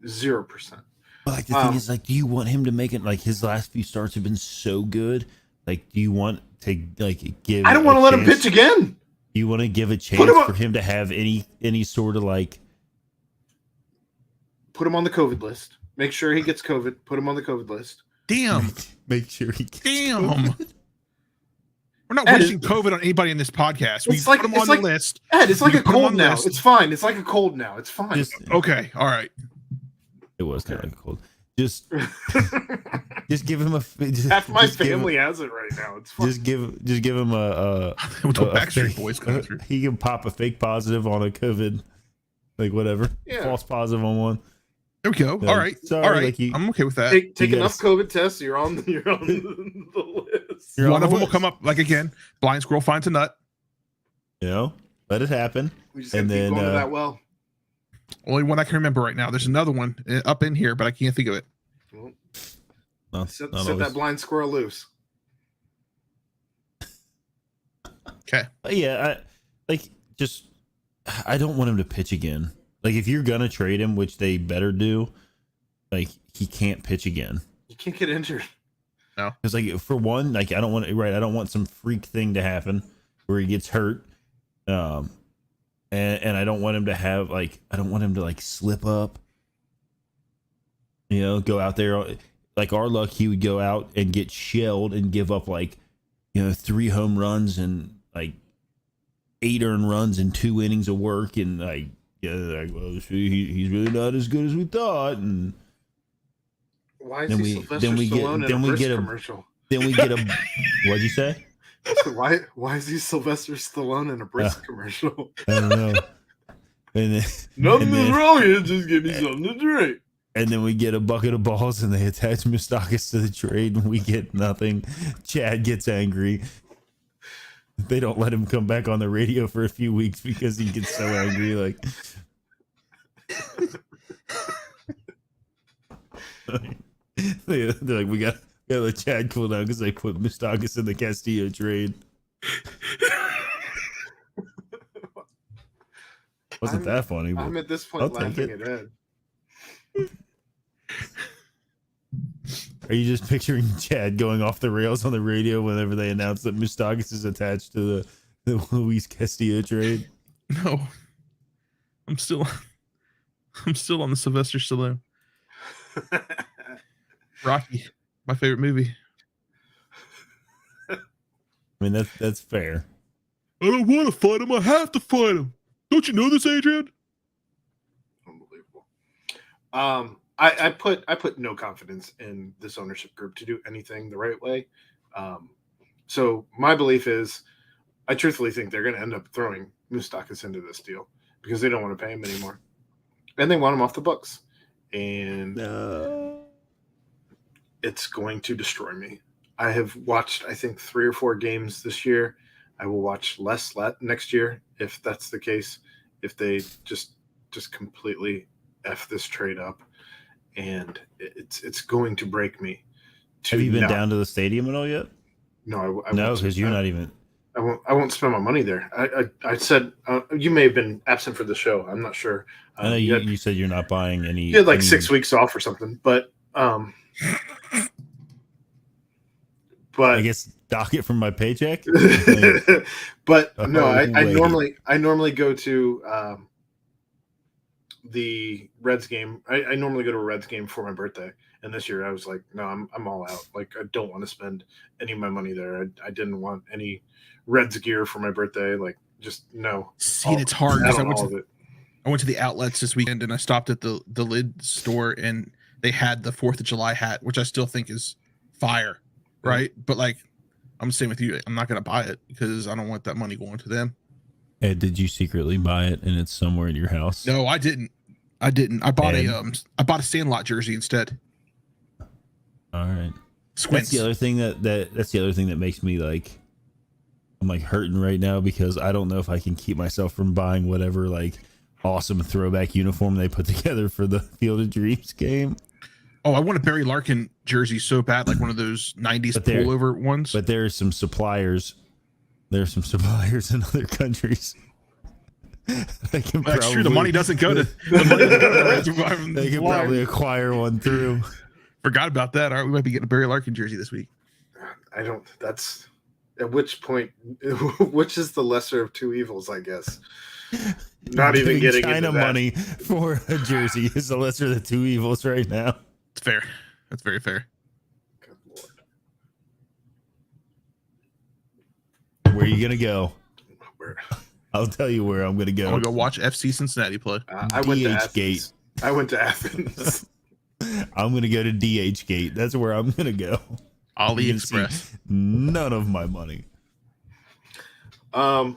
0%. But like the thing is, like, do you want him to make it? Like his last few starts have been so good. Like, do you want to like give? I don't want to let him pitch again. Do you want to give a chance for him to have any sort of like? Put him on the COVID list. Make sure he gets COVID. Put him on the COVID list. Damn. Make sure he gets COVID. We're not wishing COVID on anybody in this podcast. We put him on the list. Ed, it's like a cold now. It's fine. It's like a cold now. It's fine. Okay. All right. It was kind of cold. Just give him a. Half my family has it right now. It's fine. Just give him a Backstreet Boys coming through. He can pop a fake positive on a COVID, like whatever, false positive on one. There we go. All right. Sorry, all right. like I'm okay with that. Take enough COVID tests. You're on the list. One of them will come up like again. Blind squirrel finds a nut. You know, let it happen. We just and then keep going to that well. Only one I can remember right now. There's another one up in here, but I can't think of it. Well, set that blind squirrel loose. Okay. Yeah, I don't want him to pitch again. Like, if you're gonna trade him, which they better do, like he can't pitch again. He can't get injured. No, because like for one, like I don't want some freak thing to happen where he gets hurt. And I don't want him to have like slip up. You know, go out there like our luck. He would go out and get shelled and give up 3 home runs and like 8 earned runs in 2 innings of work and he's really not as good as we thought. And why is Sylvester Stallone in a brisk commercial? Then we get a what'd you say? Why is he Sylvester Stallone in a brisk commercial? I don't know. Nothing's wrong here. Just give me something to drink. And then we get a bucket of balls, and they attach Moustakas to the trade, and we get nothing. Chad gets angry. They don't let him come back on the radio for a few weeks because he gets so angry. Like, they're like, we got to let Chad cool down because they put Moustakas in the Castillo trade. Wasn't that funny? But I'm at this point laughing at Ed. Are you just picturing Chad going off the rails on the radio whenever they announce that Moustakas is attached to the Luis Castillo trade? No, I'm still on the Sylvester Stallone. Rocky, my favorite movie. I mean, that's fair. I don't want to fight him. I have to fight him. Don't you know this, Adrian? Unbelievable. I put no confidence in this ownership group to do anything the right way. So my belief is, I truthfully think they're going to end up throwing Moustakas into this deal because they don't want to pay him anymore, and they want him off the books, and it's going to destroy me. I have watched, I think, 3 or 4 games this year. I will watch less next year if that's the case. If they just completely F this trade up, and it's going to break me. Have you been down to the stadium at all yet? No, no, because you're not even. I won't spend my money there. I said you may have been absent for the show. I'm not sure. I know you said you're not buying any. You had like 6 weeks off or something, but I guess dock it from my paycheck. But no, I normally go to the Reds game. I normally go to a Reds game for my birthday, and this year I was like, no, I'm all out. Like, I don't want to spend any of my money there. I didn't want any Reds gear for my birthday. Like, just no. See, it's hard because I went to the outlets this weekend and I stopped at the lid store and they had the 4th of July hat, which I still think is fire, right? But like, I'm the same with you. I'm not going to buy it because I don't want that money going to them. Ed, did you secretly buy it and it's somewhere in your house? No, I didn't. I bought a Sandlot jersey instead. All right. Squints. That's the other thing that's the other thing that makes me like, I'm like hurting right now because I don't know if I can keep myself from buying whatever like awesome throwback uniform they put together for the Field of Dreams game. Oh, I want a Barry Larkin jersey so bad, like one of those 90s pullover ones. But there are some suppliers. There's some suppliers in other countries. That's true. The money doesn't go to the Reds. They can probably acquire one through. Forgot about that. All right, we might be getting a Barry Larkin jersey this week. That's at which point, which is the lesser of two evils, I guess. Not even getting China money for a jersey is the lesser of the two evils right now. It's fair. That's very fair. Good Lord. Where are you gonna go? I'll tell you where I'm gonna go. I'm gonna go watch FC Cincinnati play. I went to Athens. I went to Athens. I'm gonna go to DH Gate. That's where I'm gonna go. AliExpress. None of my money. I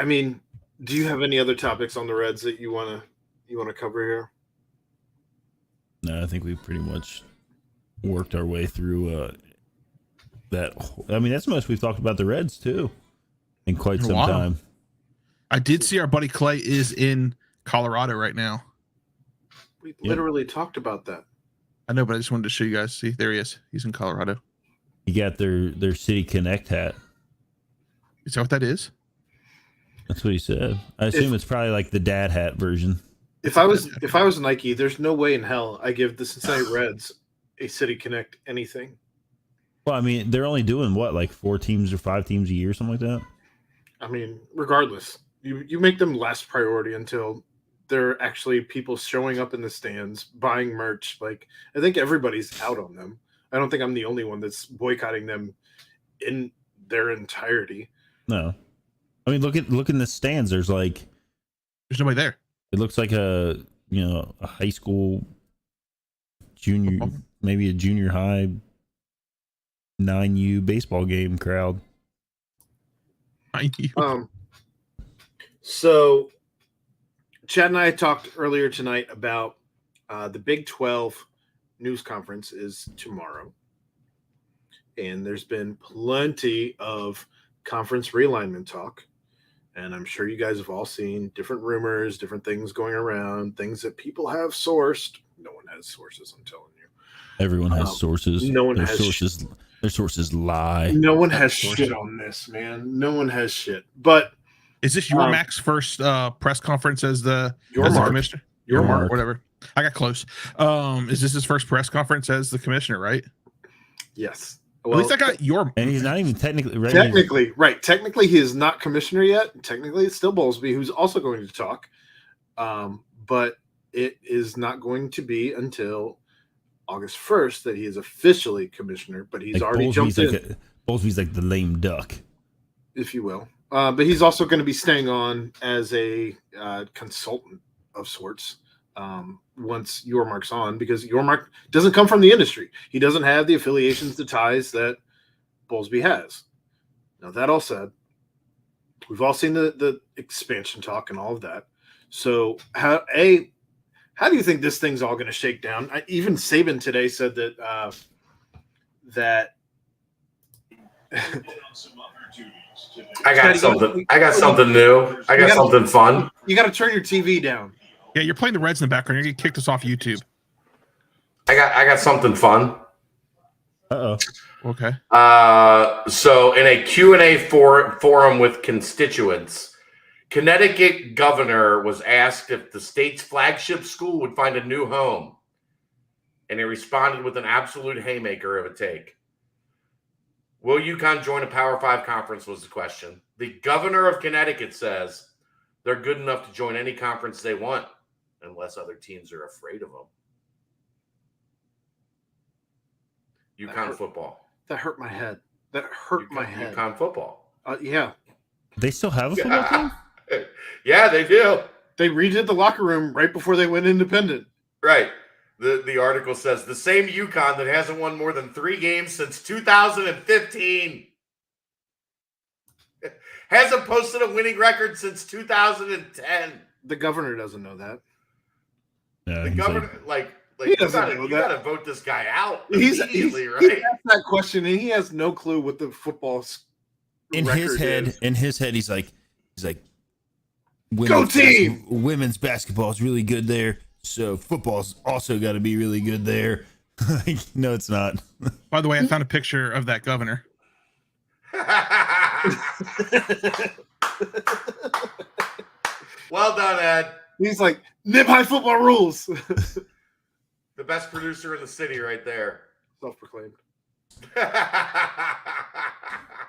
mean, do you have any other topics on the Reds that you wanna cover here? No, I think we pretty much worked our way through that. I mean, that's most we've talked about the Reds too in quite some time. I did see our buddy Clay is in Colorado right now. We literally talked about that. I know, but I just wanted to show you guys. See, there he is. He's in Colorado. You got their City Connect hat. Is that what that is? That's what he said. I assume it's probably like the dad hat version. If I was Nike, there's no way in hell I give the Cincinnati Reds a City Connect anything. Well, I mean, they're only doing what, like 4 teams or 5 teams a year, something like that. I mean, regardless, you make them last priority until there are actually people showing up in the stands, buying merch. Like, I think everybody's out on them. I don't think I'm the only one that's boycotting them in their entirety. No. I mean, look in the stands. There's nobody there. It looks like a high school junior, maybe a junior high 9U baseball game crowd. 9U. So Chad and I talked earlier tonight about the Big 12 news conference is tomorrow. And there's been plenty of conference realignment talk. And I'm sure you guys have all seen different rumors, different things going around, things that people have sourced. No one has sources, I'm telling you. Everyone has sources. No one has sources. Their sources lie. No one has shit on this, man. No one has shit. But is this your Mac's first press conference as the commissioner? Your Mark, whatever. I got close. Is this his first press conference as the commissioner, right? Yes. Well, at least I got your. And he's not even technically right. Technically, he is not commissioner yet. Technically, it's still Bowlesby, who's also going to talk. But it is not going to be until August 1st that he is officially commissioner. But he's already jumped in. Bowlesby's like the lame duck, if you will. But he's also going to be staying on as a consultant of sorts. Once Yormark's on, because Yormark doesn't come from the industry. He doesn't have the affiliations, the ties that Bowlesby has. Now, that all said, we've all seen the expansion talk and all of that. So how do you think this thing's all going to shake down? Even Saban today said that I got something new. I got something fun. You got to turn your TV down. Yeah, you're playing the Reds in the background. You're going to kick us off YouTube. I got something fun. Uh-oh. Okay. So in a Q&A forum with constituents, Connecticut governor was asked if the state's flagship school would find a new home. And he responded with an absolute haymaker of a take. Will UConn join a Power 5 conference was the question. The governor of Connecticut says they're good enough to join any conference they want unless other teams are afraid of them. UConn football. That hurt my head. That hurt my head. UConn football. Yeah. They still have a football team? Yeah, they do. They redid the locker room right before they went independent. Right. The article says the same UConn that hasn't won more than 3 games since 2015 hasn't posted a winning record since 2010. The governor doesn't know that. Yeah, The governor, he doesn't know you that. gotta vote this guy out He's immediately, right? He asked that question and he has no clue what the football in his head. is. In his head, he's like, Go team! Women's basketball is really good there, so football's also got to be really good there. No, it's not. By the way, I found a picture of that governor. Well done, Ed. He's like, nib high football rules. The best producer in the city right there. Self-proclaimed.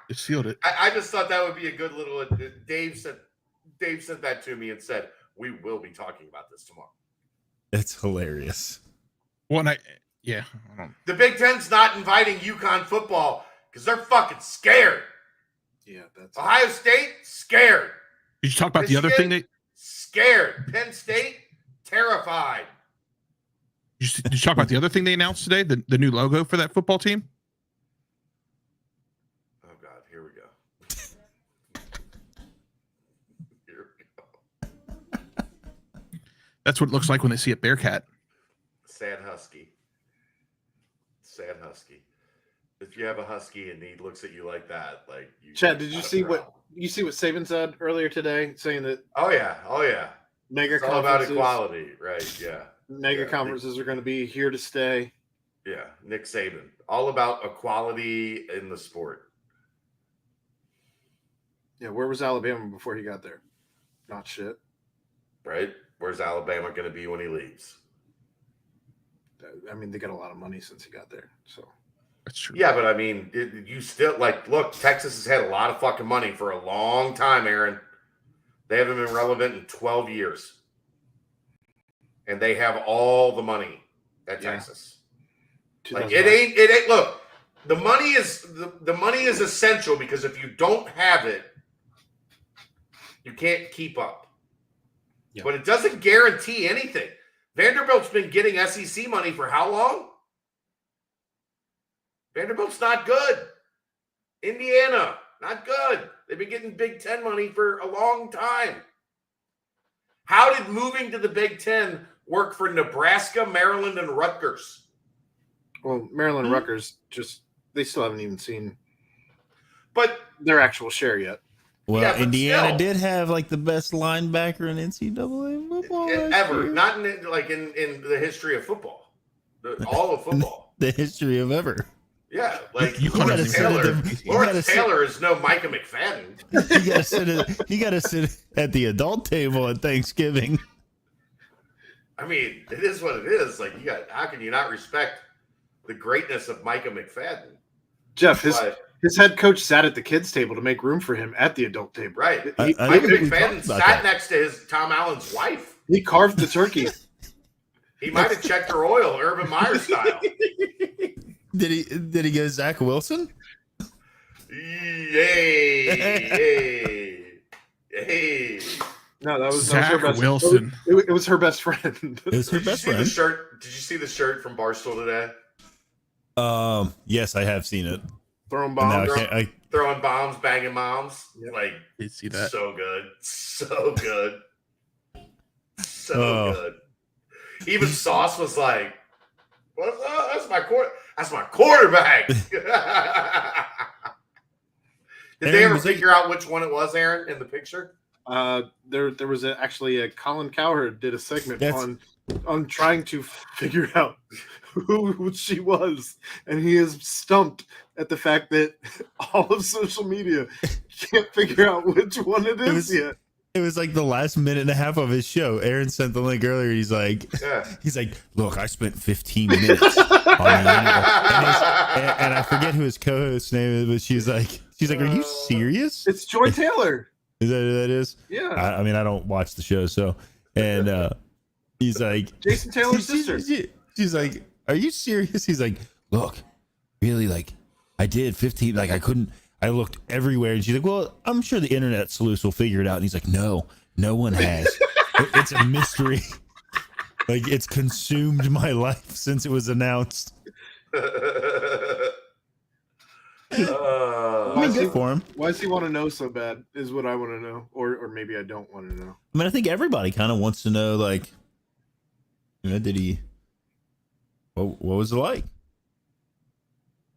You sealed it. I just thought that would be a good little. Dave sent that to me and said, we will be talking about this tomorrow. It's hilarious. Well, I don't. The Big Ten's not inviting UConn football because they're fucking scared. Yeah, that's Ohio State, scared. Did you talk about the other thing? Scared. Penn State, terrified. Did you talk about the other thing they announced today? The new logo for that football team? Oh, God. Here we go. That's what it looks like when they see a Bearcat. Sad husky. If you have a husky and he looks at you like that, like you. Chad, did you see what Saban said earlier today, saying that? Oh yeah. Mega It's all about conferences, equality, right? Yeah. mega Yeah. conferences are going to be here to stay. Yeah, Nick Saban, all about equality in the sport. Yeah, where was Alabama before he got there? Not shit. Right? Where's Alabama going to be when he leaves? I mean, they got a lot of money since he got there. So That's true. Yeah, but I mean, you still look, Texas has had a lot of fucking money for a long time, Aaron. They haven't been relevant in 12 years. And they have all the money at Texas. Like it ain't look, the money is essential because if you don't have it, you can't keep up. Yeah. But it doesn't guarantee anything. Vanderbilt's been getting SEC money for how long? Vanderbilt's not good. Indiana, not good. They've been getting Big Ten money for a long time. How did moving to the Big Ten work for Nebraska, Maryland, and Rutgers? Well, Maryland, Rutgers, they still haven't even seen But their actual share yet. Well, Yeah, but Indiana still. did have like the best linebacker in NCAA football ever, last year. not in the history of football, all of football. The history of ever. Yeah, like You gotta Lawrence sit at Taylor. the- you Lawrence gotta sit- Taylor is no Micah McFadden. You gotta sit at the adult table at Thanksgiving. I mean, it is what it is. Like how can you not respect the greatness of Micah McFadden? Jeff, But- his head coach sat at the kids' table to make room for him at the adult table. Right. I Micah think we McFadden talked about sat that. next to Tom Allen's wife. He carved the turkey. He might have checked her oil, Urban Meyer style. Did he go Zach Wilson? Yay! Hey! No, that was Zach her best Wilson. It was her best friend. It was her Did you best see the friend. shirt? Did you see the shirt from Barstool today? Yes, I have seen it. Throwing And now bombs. Throwing bombs, banging moms. Yep. Like Did see that? so good, so good, so Oh. good. Even Sauce was like, "What's up? That's my quarterback." Did they Aaron, ever was it- figure out which one it was, Aaron, in the picture? There was actually a Colin Cowherd did a segment That's- on trying to figure out who she was, and he is stumped at the fact that all of social media can't figure out which one it is yet. It was like the last minute and a half of his show. Aaron sent the link earlier. He's like, Yeah. look, I spent 15 minutes on the internet. and I forget who his co-host's name is, but she's like, "Are you serious?" It's Joy Taylor. Is that who that is? Yeah. I mean, I don't watch the show, so and he's like, Jason Taylor's sister. She's like, "Are you serious?" He's like, "Look, really, like, I did 15. Like, I couldn't. I looked everywhere." And she's like, "Well, I'm sure the internet sleuths will figure it out." And he's like, "No one has. It's a mystery. Like, it's consumed my life since it was announced." I mean, good for him. Why does he want to know so bad? Is what I want to know, or maybe I don't want to know. I mean, I think everybody kind of wants to know, like, you know, did he? What was it like?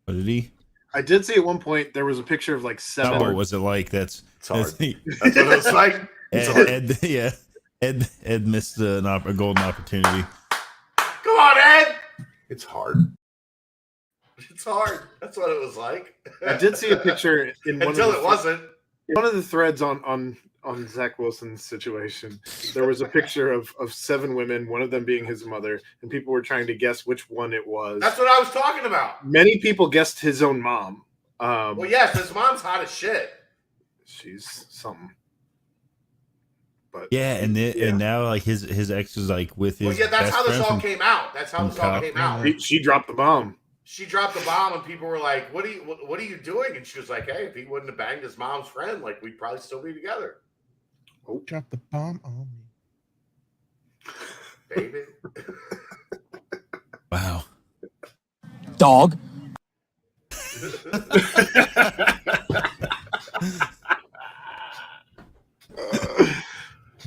What did he? I did see at one point there was a picture of like 7. What was it like? That's hard. That's what it's like. Ed missed a golden opportunity. Come on, Ed. It's hard. It's hard. That's what it was like. I did see a picture in until it wasn't. One of the threads on Zach Wilson's situation. There was a picture of 7 women, one of them being his mother, and people were trying to guess which one it was. That's what I was talking about. Many people guessed his own mom. Well, yes, his mom's hot as shit. She's something. But yeah, and now like his ex is like with his. Well, yeah, that's best how this friend all came out. That's how this all came out. She dropped the bomb. She dropped the bomb, and people were like, "What are you doing?" And she was like, "Hey, if he wouldn't have banged his mom's friend, like we'd probably still be together." Oh, drop the bomb on me, baby. Wow. Dog.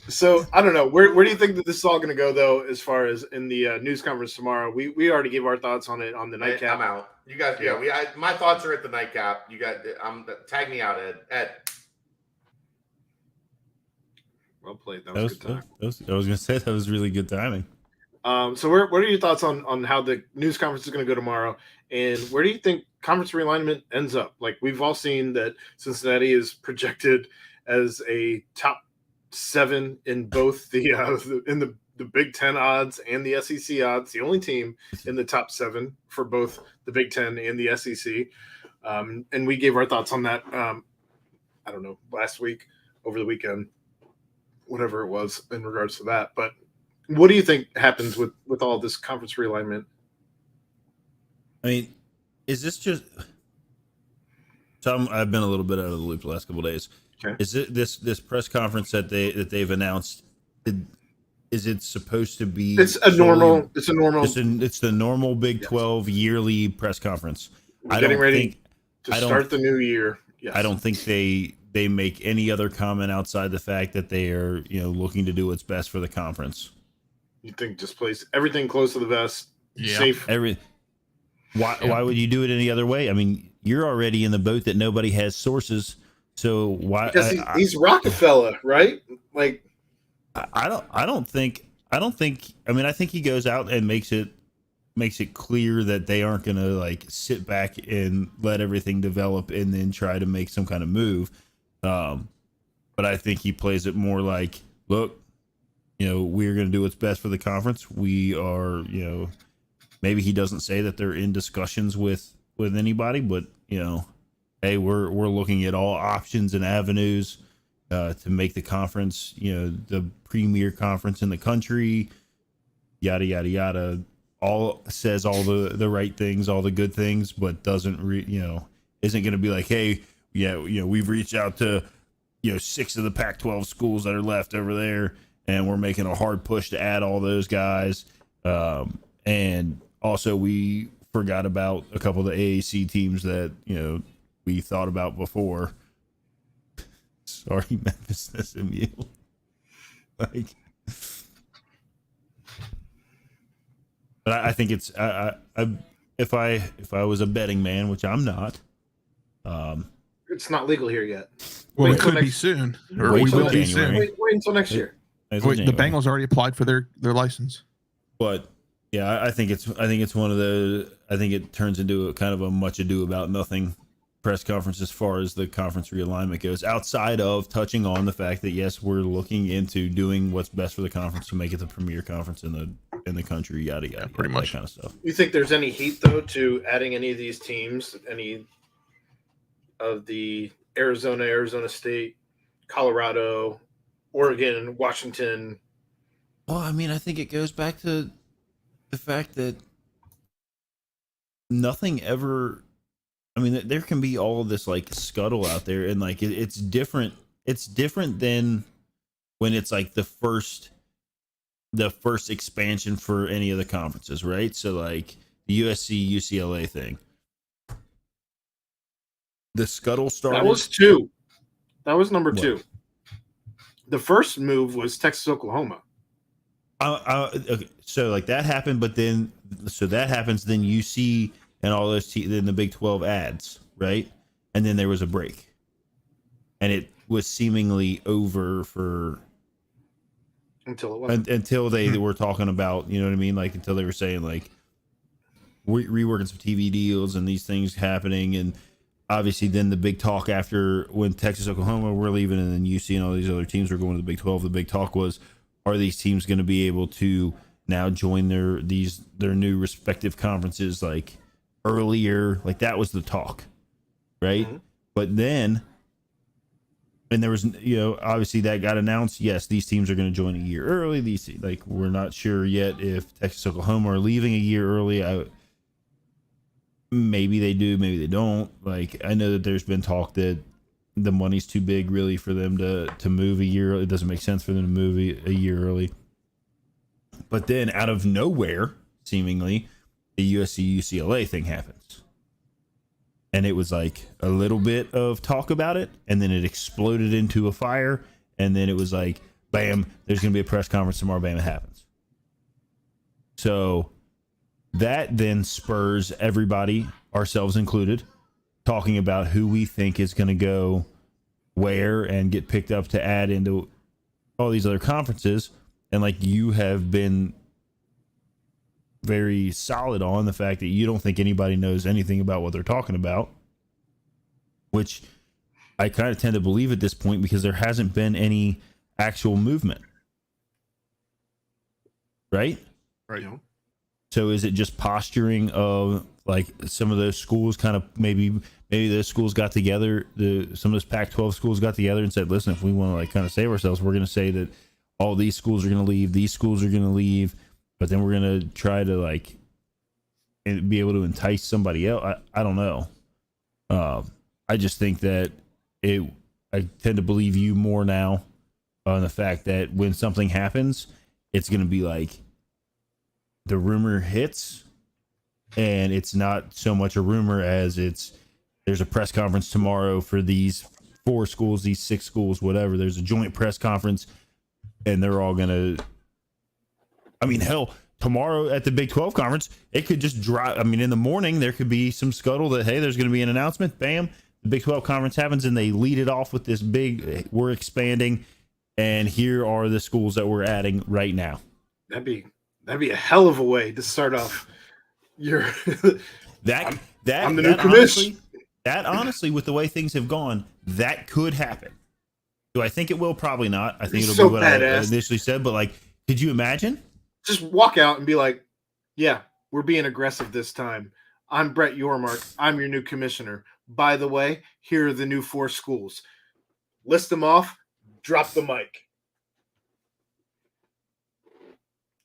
So I don't know. Where do you think that this is all going to go, though? As far as in the news conference tomorrow, we already gave our thoughts on it on the nightcap. I'm out. You guys, my thoughts are at the nightcap. You got, tag me out, Ed. Well played. That was good time. I was gonna say that was really good timing. So what are your thoughts on how the news conference is going to go tomorrow, and where do you think conference realignment ends up? Like we've all seen that Cincinnati is projected as a top 7 in both the Big Ten odds and the SEC odds. The only team in the top 7 for both the Big Ten and the SEC. And we gave our thoughts on that. I don't know, last week, over the weekend, whatever it was in regards to that. But what do you think happens with all this conference realignment? I mean, is this just? So I've been a little bit out of the loop the last couple of days. Okay. Is it this press conference that they've announced? Is it supposed to be? It's a normal. It's the normal Big 12 yearly press conference. We're getting ready to start the new year. Yes. I don't think they make any other comment outside the fact that they are looking to do what's best for the conference. You think just place everything close to the vest, safe. Why would you do it any other way? I mean, you're already in the boat that nobody has sources. So why? Because he's Rockefeller, right? Like, I don't think. I mean, I think he goes out and makes it clear that they aren't going to like sit back and let everything develop and then try to make some kind of move. But I think he plays it more like, look, we're going to do what's best for the conference. We are, maybe he doesn't say that they're in discussions with anybody, but hey, we're looking at all options and avenues to make the conference, the premier conference in the country, yada, yada, yada. Says all the right things, all the good things, but doesn't isn't going to be like, hey, we've reached out to 6 of the Pac-12 schools that are left over there, and we're making a hard push to add all those guys. And also we forgot about a couple of the AAC teams that we thought about before. Sorry, Memphis SMU. Like, but I think it's if I was a betting man, which I'm not. It's not legal here yet. Well, it could be soon, or we will be soon. Wait until next year. The Bengals already applied for their license. But yeah, I think it's one of the. I think it turns into a kind of a much ado about nothing press conference as far as the conference realignment goes, outside of touching on the fact that yes, we're looking into doing what's best for the conference to make it the premier conference in the in the country, yada yada, pretty much that kind of stuff. You think there's any heat though to adding any of these teams, any of the Arizona State, Colorado, Oregon, Washington? Well, I mean, I think it goes back to the fact that nothing ever. I mean, there can be all of this like scuttle out there, and like it's different. It's different than when it's like the first expansion for any of the conferences, right? So like the USC UCLA thing, the scuttle started. That was 2. That was number 2. The first move was Texas Oklahoma. Okay, so like that happened, but then that happens, then UC and all those then the Big 12 adds, right? And then there was a break, and it was seemingly over for until it wasn't. Until they were talking about, you know what I mean, like until they were saying like reworking some TV deals and these things happening, and obviously then the big talk after when Texas Oklahoma were leaving and then UC and all these other teams were going to the Big 12, the big talk was, are these teams going to be able to now join their new respective conferences like earlier? Like that was the talk, right? Mm-hmm. But then, and there was, you know, obviously that got announced. Yes, these teams are going to join a year early. These, like, we're not sure yet if Texas Oklahoma are leaving a year early. Maybe they do, maybe they don't. Like, I know that there's been talk that the money's too big really for them to move a year. It doesn't make sense for them to move a year early. But then out of nowhere, seemingly, the USC UCLA thing happens. And it was like a little bit of talk about it, and then it exploded into a fire, and then it was like, bam, there's going to be a press conference tomorrow, bam, it happens. So that then spurs everybody, ourselves included, talking about who we think is going to go where and get picked up to add into all these other conferences. And like you have been very solid on the fact that you don't think anybody knows anything about what they're talking about, which I kind of tend to believe at this point because there hasn't been any actual movement. Right? Right. So is it just posturing of like some of those schools kind of maybe those schools got together, some of those Pac-12 schools got together and said, listen, if we want to like kind of save ourselves, we're going to say that all these schools are going to leave, these schools are going to leave, but then we're going to try to like be able to entice somebody else. I don't know. I just think that I tend to believe you more now on the fact that when something happens, it's going to be like the rumor hits, and it's not so much a rumor as there's a press conference tomorrow for these 4 schools, these 6 schools, whatever. There's a joint press conference, and they're all going to, I mean, hell, tomorrow at the Big 12 conference, it could just drop. I mean, in the morning, there could be some scuttle that, hey, there's going to be an announcement. Bam, the Big 12 conference happens, and they lead it off with this big, we're expanding, and here are the schools that we're adding right now. That'd be a hell of a way to start off your I'm the new commission. That honestly, with the way things have gone, that could happen. Do I think it will? Probably not. I think it'll be what I initially said, but like, could you imagine? Just walk out and be like, yeah, we're being aggressive this time. I'm Brett Yormark. I'm your new commissioner. By the way, here are the new 4 schools. List them off. Drop the mic.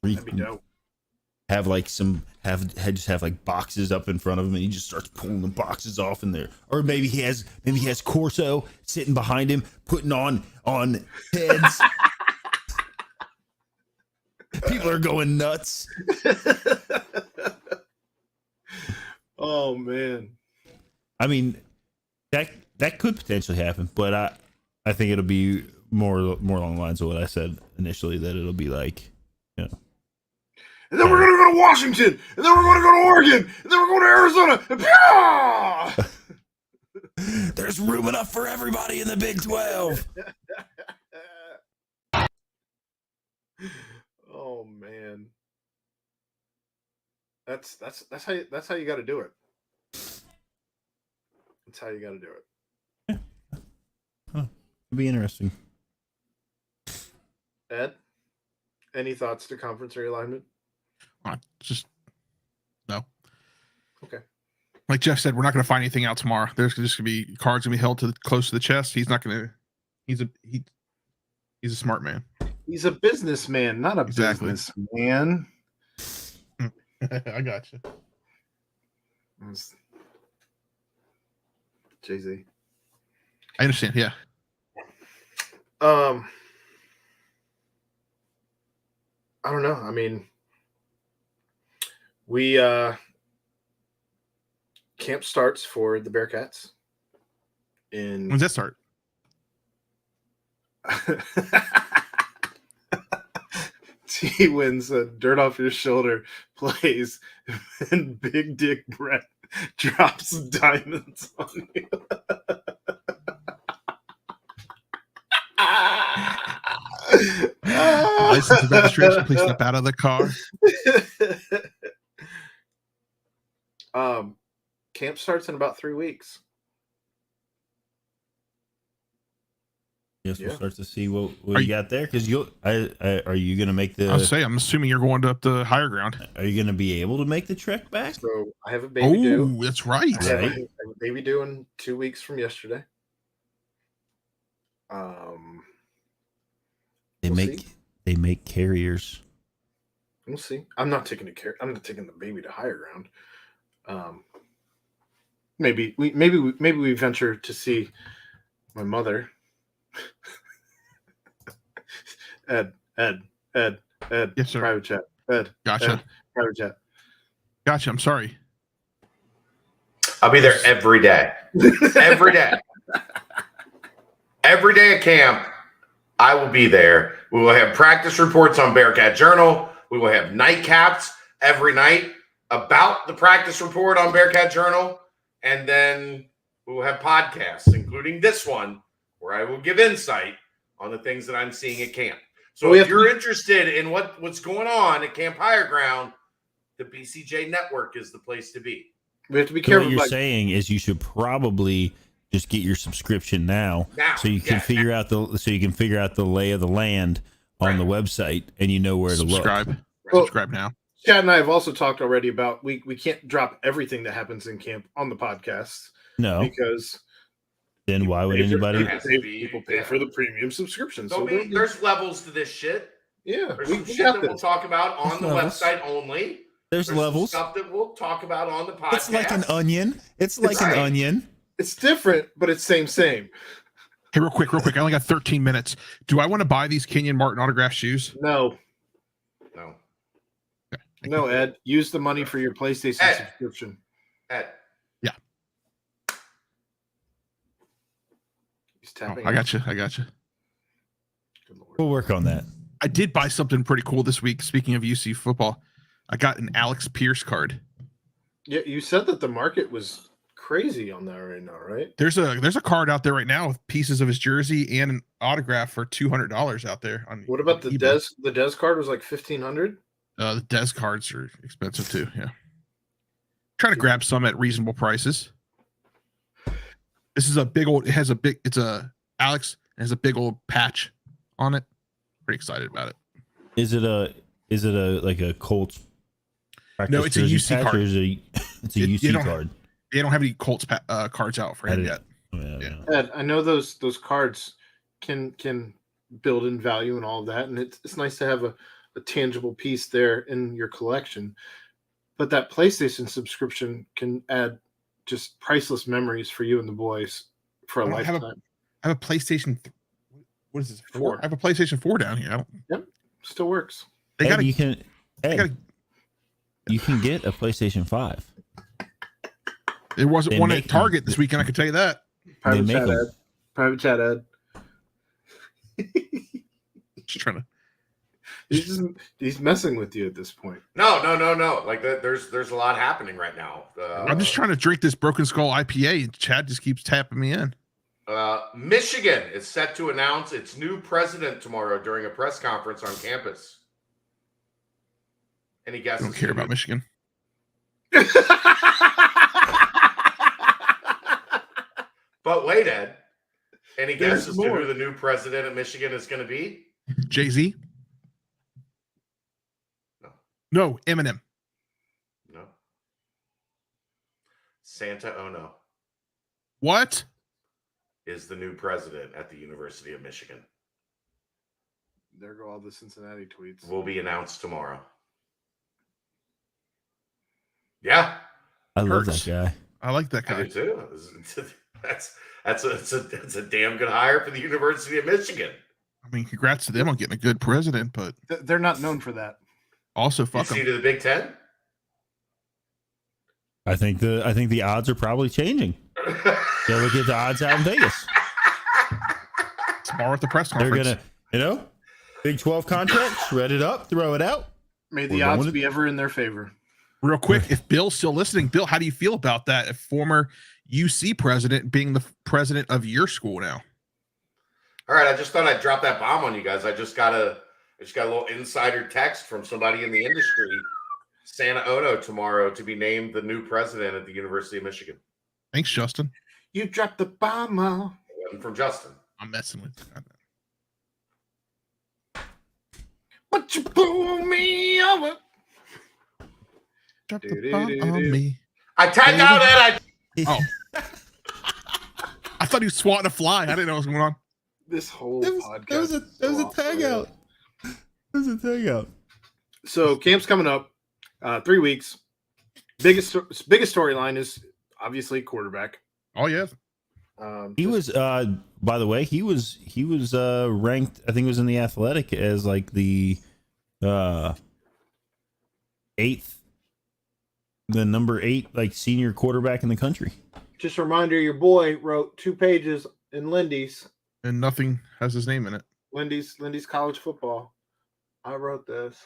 That'd be dope. Have like just have like boxes up in front of him, and he just starts pulling the boxes off in there. Or maybe he has Corso sitting behind him, putting on heads. People are going nuts. Oh man. I mean, that could potentially happen, but I think it'll be more along the lines of what I said initially, that it'll be like, you know. And then we're going to go to Washington, and then we're going to go to Oregon, and then we're going to Arizona. And there's room enough for everybody in the Big 12. Oh man, that's how you got to do it. That's how you got to do it. It'll be interesting. Ed, any thoughts to conference realignment? Just no. Okay. Like Jeff said, we're not going to find anything out tomorrow. There's just going to be cards going to be held close to the chest. He's not going to. He's a smart man. He's a businessman, not a businessman. I got you. Jay-Z. I understand. Yeah. I don't know. I mean, we camp starts for the Bearcats. When's that start? T wins a dirt off your shoulder plays, and Big Dick Brett drops diamonds on you. License and registration, please step out of the car. Camp starts in about 3 weeks. Yes, we'll start to see what you got there. Because are you going to make the? I'm assuming you're going up the higher ground. Are you going to be able to make the trek back? So I have a baby due. Oh, that's right. I have a baby due in 2 weeks from yesterday. They make carriers. We'll see. I'm not taking the baby to higher ground. Maybe we venture to see my mother. Ed. Yes, sir. Private chat. Ed. Gotcha. Ed, private chat. Gotcha. I'm sorry. I'll be there every day. Every day. Every day at camp, I will be there. We will have practice reports on Bearcat Journal. We will have nightcaps every night about the practice report on Bearcat Journal. And then we will have podcasts, including this one, where I will give insight on the things that I'm seeing at camp. So if you're interested in what's going on at Camp Higher Ground, the BCJ Network is the place to be. We have to be careful. What you're saying is you should probably just get your subscription now so you can figure out the lay of the land on the website, and you know where to look. Subscribe now. Chad and I have also talked already about we can't drop everything that happens in camp on the podcast. No, because then why would anybody? People pay for the premium subscription. So there's levels to this shit. Yeah, there's some shit that we'll talk about on the website only. There's levels. Stuff that we'll talk about on the podcast. It's like an onion. It's like an onion. It's different, but it's same. Hey, real quick. I only got 13 minutes. Do I want to buy these Kenyon Martin autograph shoes? No. Okay. No, Ed. Use the money for your PlayStation subscription. Ed. Yeah. He's tapping. I got you. We'll work on that. I did buy something pretty cool this week. Speaking of UC football, I got an Alex Pierce card. Yeah, you said that the market was crazy on that right now, right? There's a card out there right now with pieces of his jersey and an autograph for $200 out there. What about the eBay. The Des card was like $1,500? The Des cards are expensive too. Yeah. Trying to grab some at reasonable prices. This is it's a Alex. It has a big old patch on it. Pretty excited about it. Is it a like a Colts? No, it's a UC card. It's a UC card. They don't have any Colts cards out for him yet. Yeah. Ed, I know those cards can build in value and all of that, and it's nice to have a tangible piece there in your collection. But that PlayStation subscription can add just priceless memories for you and the boys for a lifetime. I have a PlayStation. What is this? 4. I have a PlayStation 4 down here. Yep, still works. You can get a PlayStation 5. There wasn't one at Target this weekend. I can tell you that. Private chat, Ed. Just trying to. He's messing with you at this point. No. Like there's a lot happening right now. I'm just trying to drink this Broken Skull IPA, and Chad just keeps tapping me in. Michigan is set to announce its new president tomorrow during a press conference on campus. Any guesses? I don't care about Michigan. But wait, Ed. Any guesses to who the new president of Michigan is going to be? Jay-Z? No. No, Eminem. No. Santa Ono What? is the new president at the University of Michigan. There go all the Cincinnati tweets. Will be announced tomorrow. Yeah. I love that guy. I like that I guy. do too. That's a damn good hire for the University of Michigan. I mean, congrats to them on getting a good president, but They're not known for that. also You fuck see them. to the Big Ten? I think the odds are probably changing. Yeah, look at the odds out in Vegas. Tomorrow at the press They're conference. gonna, Big 12 contract, shred it up, throw it out. May the odds be ever in their favor. Real quick, if Bill's still listening, Bill, how do you feel about that? A former UC president being the president of your school now. All right, I just thought I'd drop that bomb on you guys. I just got a little insider text from somebody in the industry. Santa Ono tomorrow to be named the new president at the University of Michigan. Thanks, Justin. You dropped the bomb. It wasn't from Justin. I'm messing with you. But you pull me over. Drop the bomb on me. I tagged out Ed. Oh. I thought he was swatting a fly. I didn't know what was going on. This whole podcast. That was a tag out. It was a tag out. So camp's coming up. 3 weeks. Biggest storyline is obviously quarterback. Oh yeah. He was by the way, he was ranked, I think it was in the Athletic, as like the 8th, the number 8 like senior quarterback in the country. Just a reminder, your boy wrote 2 pages in Lindy's And nothing has his name in it. Lindy's college football. I wrote this.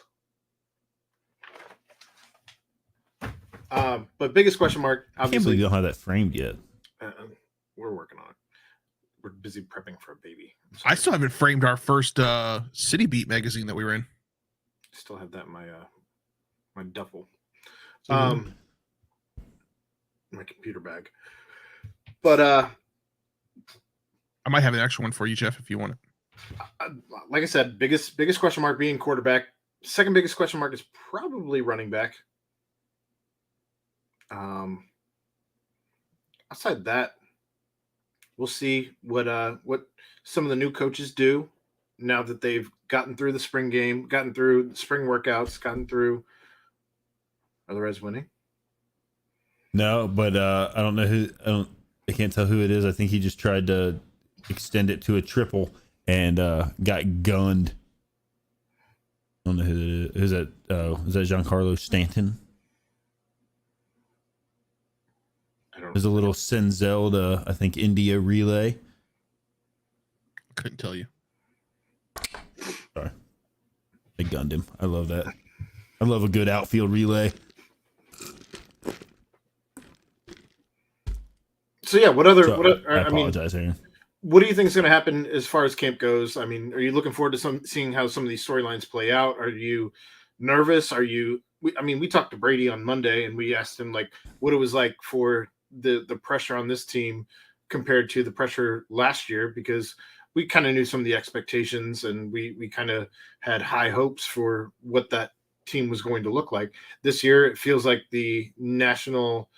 But biggest question mark, I can't believe you don't have that framed yet. We're working on it. We're busy prepping for a baby. I still haven't framed our first City Beat magazine that we were in. Still have that in my my duffel. Mm-hmm. My computer bag. But I might have an extra one for you, Jeff, if you want it. Like I said, biggest question mark being quarterback. Second biggest question mark is probably running back. Outside that, we'll see what some of the new coaches do now that they've gotten through the spring game, gotten through the spring workouts, gotten through. Are the Reds winning? No, but I don't know who. I can't tell who it is. I think he just tried to extend it to a triple and got gunned. I don't know who it is. Who's that? Is that Giancarlo Stanton? There's a little Senzelda, I think, India relay. Couldn't tell you. Sorry. They gunned him. I love that. I love a good outfield relay. So yeah, I apologize, Aaron. What do you think is going to happen as far as camp goes? I mean, are you looking forward to seeing how some of these storylines play out? Are you nervous? We talked to Brady on Monday and we asked him like what it was like for the pressure on this team compared to the pressure last year, because we kind of knew some of the expectations and we kind of had high hopes for what that team was going to look like. This year, it feels like the national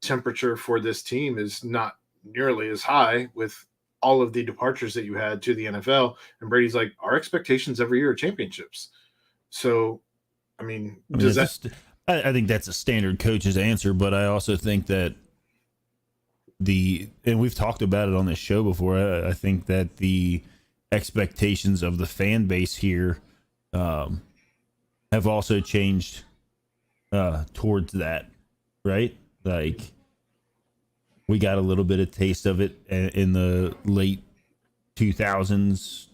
temperature for this team is not nearly as high with all of the departures that you had to the NFL. And Brady's like, our expectations every year are championships. So, I think that's a standard coach's answer, but I also think that and we've talked about it on this show before. I think that the expectations of the fan base here have also changed towards that, right? Like we got a little bit of taste of it in the late 2000s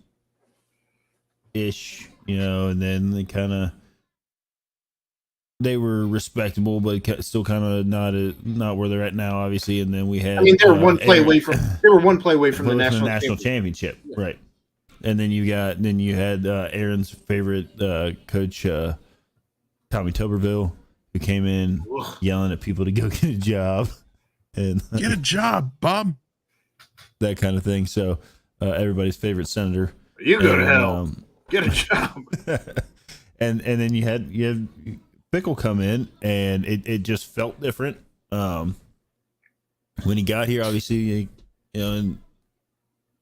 ish, and then they were respectable, but still kind of not where they're at now, obviously. And then we had. They were one play away from. They were one play away from the national championship, yeah. Right? And then you had Aaron's favorite coach, Tommy Tuberville, who came in yelling at people to go get a job and get a job, Bob. That kind of thing. So everybody's favorite senator. You go to hell. Get a job. And then you had Fickle come in, and it just felt different. When he got here, obviously, and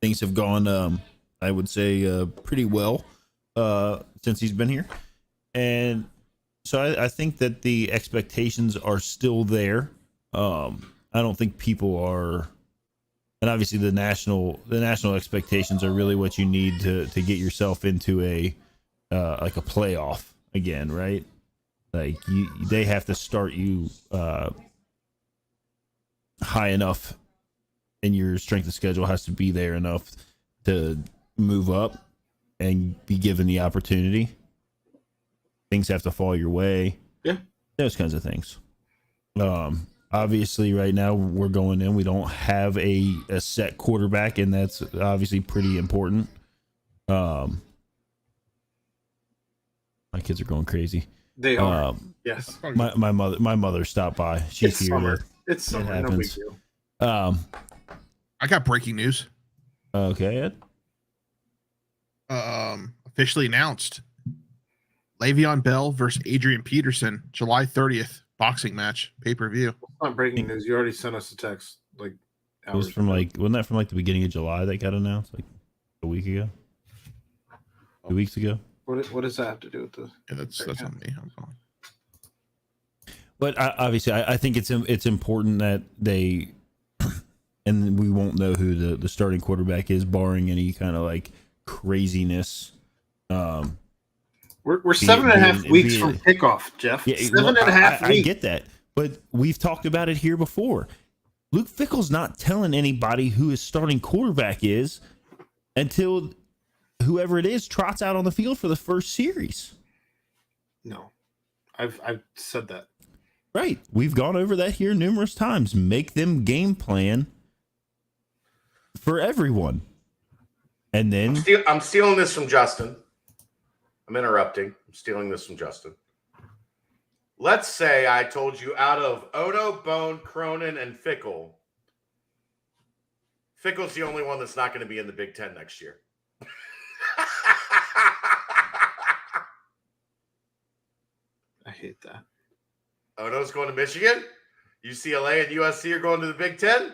things have gone, I would say, pretty well since he's been here. And so I think that the expectations are still there. I don't think people are, and obviously the national expectations are really what you need to get yourself into a like a playoff again, right? Like they have to start you high enough, and your strength of schedule has to be there enough to move up and be given the opportunity. Things have to fall your way. Yeah. Those kinds of things. Obviously right now we're going in, we don't have a set quarterback, and that's obviously pretty important. My kids are going crazy. They are. Yes. My mother stopped by. She's here. Summer. It's summer. No big deal. I got breaking news. Okay, Ed. Officially announced. Le'Veon Bell versus Adrian Peterson, July 30th, boxing match, pay-per-view. It's not breaking news. You already sent us a text like hours. It was from wasn't that from the beginning of July that got announced, like a week ago? 2 weeks ago? What does that have to do with this? Yeah, that's on me. I'm going. But obviously, I think it's important that they, and we won't know who the starting quarterback is, barring any kind of craziness. We're 7.5 weeks from kickoff, Jeff. Yeah, 7.5 weeks. I get that, but we've talked about it here before. Luke Fickell's not telling anybody who his starting quarterback is until whoever it is trots out on the field for the first series. No, I've said that. Right. We've gone over that here numerous times. Make them game plan for everyone. And then I'm stealing this from Justin. I'm interrupting. I'm stealing this from Justin. Let's say I told you out of Ono, Bone, Cronin, and Fickell, Fickell's the only one that's not going to be in the Big Ten next year. I hate that. Ono's going to Michigan. UCLA and USC are going to the Big Ten.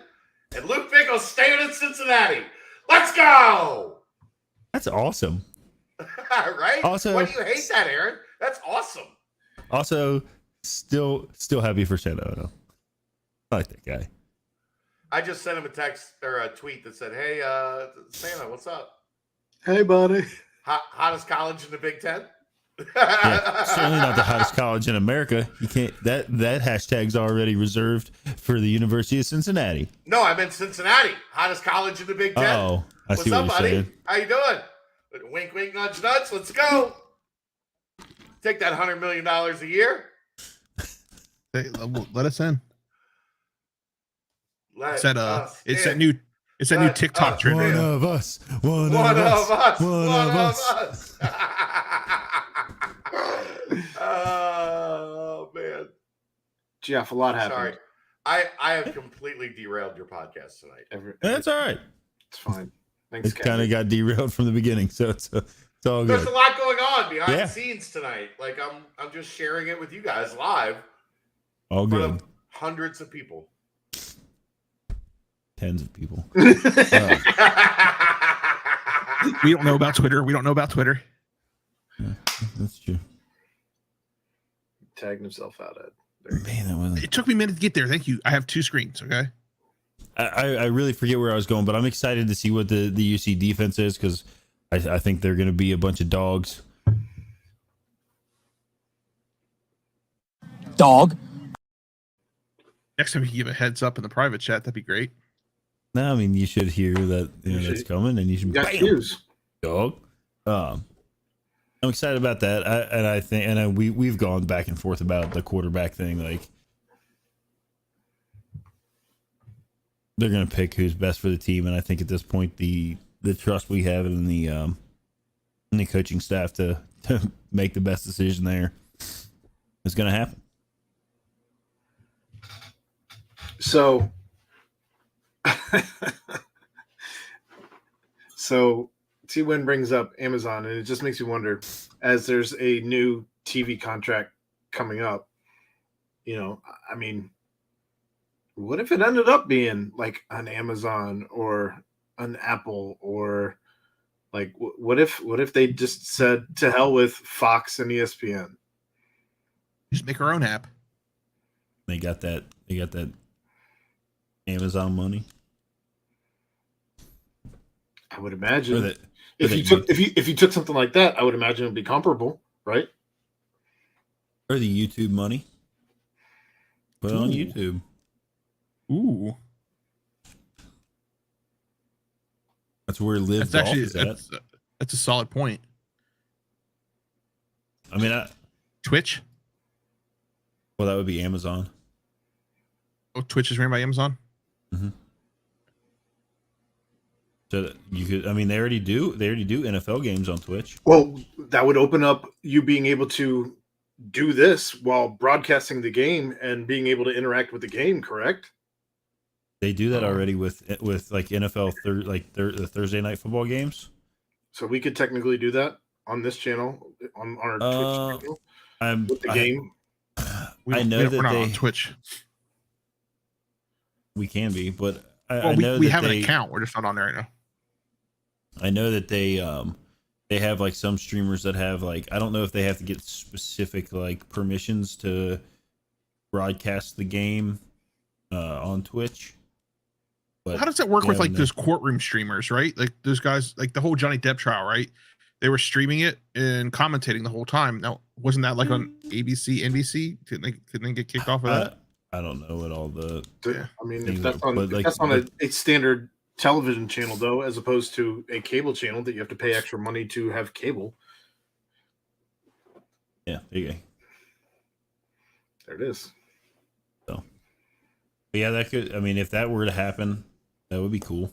And Luke Fickell's staying in Cincinnati. Let's go! That's awesome. Right? Also, why do you hate that, Aaron? That's awesome. Also, still happy for Santa Ono. I like that guy. I just sent him a text or a tweet that said, "Hey, Santa, what's up? Hey, buddy. Hottest college in the Big Ten?" Yeah, certainly not the hottest college in America. You can't. That hashtag's already reserved for the University of Cincinnati. No, I meant Cincinnati, hottest college in the Big Ten. Oh, I see what you're buddy? saying. How you doing? Wink, wink, nudge, nudge. Let's go. Take that $100 million a year. Hey, let us in. It's that new TikTok trend. One of us. One of us. Oh man, Jeff, a lot happened. Sorry, I have completely derailed your podcast tonight. That's all right. It's fine. Thanks, it kind of got derailed from the beginning, so it's all good. There's a lot going on behind the scenes tonight. I'm just sharing it with you guys live. All good. Hundreds of people. Tens of people. We don't know about Twitter. Yeah, that's true. Tagging himself out, Ed. Man, it took me a minute to get there. Thank you. I have two screens. Okay. I really forget where I was going, but I'm excited to see what the UC defense is because I think they're going to be a bunch of dogs. Dog. Next time you give a heads up in the private chat, that'd be great. No, I mean you should hear that that's coming, and you should bam, dog. I'm excited about that, I think we've gone back and forth about the quarterback thing. Like they're going to pick who's best for the team, and I think at this point the trust we have in the coaching staff to make the best decision there is going to happen. So T-Win brings up Amazon, and it just makes me wonder, as there's a new TV contract coming up. I mean, what if it ended up being like an Amazon or an Apple, or like what if they just said to hell with Fox and ESPN? Just make our own app. They got that Amazon money. I would imagine if you took something like that, I would imagine it'd be comparable, right? Or the YouTube money. Put it on YouTube. Ooh. That's where Live Golf is at. That's a solid point. I mean, Twitch? Well, that would be Amazon. Oh, Twitch is ran by Amazon? Mm-hmm. So you could, I mean, they already do NFL games on Twitch. Well, that would open up you being able to do this while broadcasting the game and being able to interact with the game, correct? They do that already with like NFL the Thursday night football games. So we could technically do that on this channel, on our Twitch channel with the game. I know that we're not on Twitch. We can be, but I know we have an account. We're just not on there right now. I know that they have like some streamers that have like, I don't know if they have to get specific like permissions to broadcast the game on Twitch. But how does that work with like those courtroom streamers, right? Like those guys, like the whole Johnny Depp trial, right? They were streaming it and commentating the whole time. Now, wasn't that like on ABC, NBC? Couldn't they get kicked off of that? I don't know what all the. I mean, if that's on a standard television channel, though, as opposed to a cable channel that you have to pay extra money to have cable. Yeah, there you go. There it is. So, but yeah, that could. I mean, if that were to happen, that would be cool.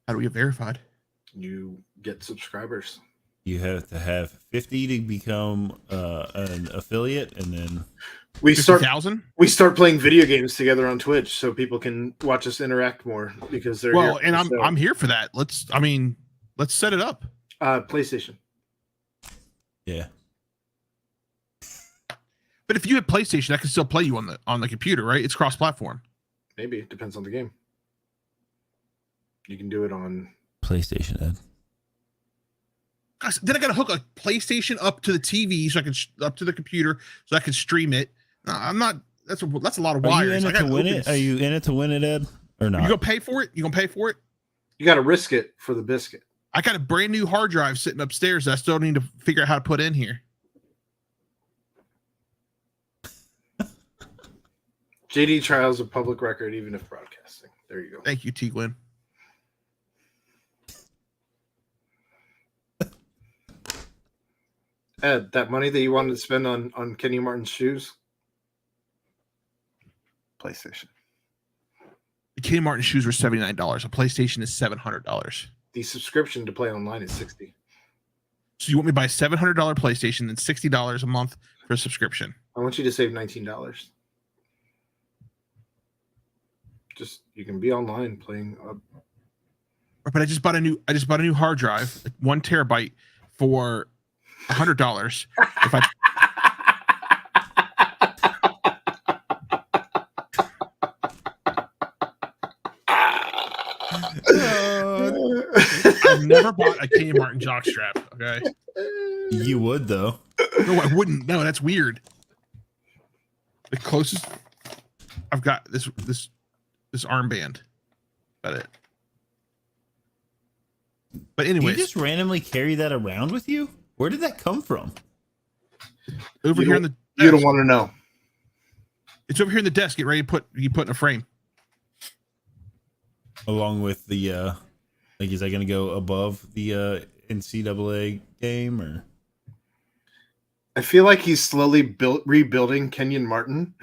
How do we get verified? You get subscribers. You have to have 50 to become an affiliate, and then we 50,000. We start playing video games together on Twitch, so people can watch us interact more because they're here. And I'm here for that. Let's set it up. PlayStation. Yeah. But if you had PlayStation, I can still play you on the computer, right? It's cross-platform. Maybe it depends on the game. You can do it on PlayStation, Ed. Guys, then I got to hook a PlayStation up to the TV so I can up to the computer so I can stream it. I'm not. That's a lot of wires. Are you in it to win it? Are you in it to win it, Ed, or not? You gonna pay for it? You gonna pay for it? You got to risk it for the biscuit. I got a brand new hard drive sitting upstairs that I still need to figure out how to put in here. JD trials a public record, even if broadcasting. There you go. Thank you, T. Gwynn. Ed, that money that you wanted to spend on Kenny Martin's shoes? PlayStation. The Kenny Martin shoes were $79. A PlayStation is $700. The subscription to play online is $60. So you want me to buy a $700 PlayStation and $60 a month for a subscription? I want you to save $19. Just you can be online playing. But I just bought a new hard drive, like 1 terabyte, for $100. If I I've never bought a Kenny Martin jockstrap. Okay, you would though. No, I wouldn't. No, that's weird. The closest I've got this armband. About it. But anyway, you just randomly carry that around with you? Where did that come from? Over here in the desk. You don't want to know. It's over here in the desk. Get ready to put in a frame. Along with the like, is that going to go above the NCAA game, or? I feel like he's slowly rebuilding Kenyon Martin.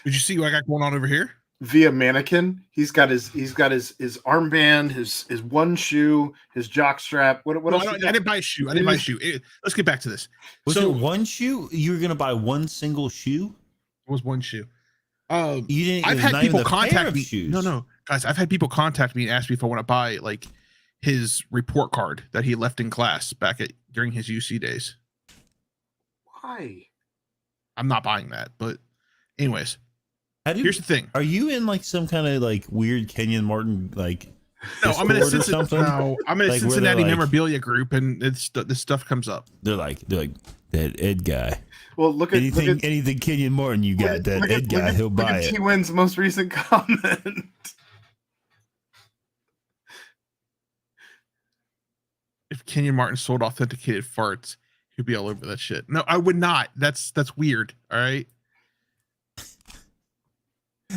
Did you see what I got going on over here? Via mannequin, he's got his armband, his one shoe, his jock strap. What else? I didn't buy a shoe. Let's get back to this. Was it one shoe? You were gonna buy one single shoe? It was one shoe. You didn't. I've had people contact me. Shoes. No, guys. I've had people contact me and ask me if I want to buy like his report card that he left in class back during his UC days. Why? I'm not buying that. But anyways, here's the thing. Are you in like some kind of like weird Kenyon Martin like? No, I'm in a Like, Cincinnati memorabilia group, and this stuff comes up. They're like that Ed guy. Well, look at anything Kenyon Martin you got. That Ed guy, he'll buy it. T-Win's most recent comment. If Kenyon Martin sold authenticated farts, he'd be all over that shit. No, I would not. That's weird. All right.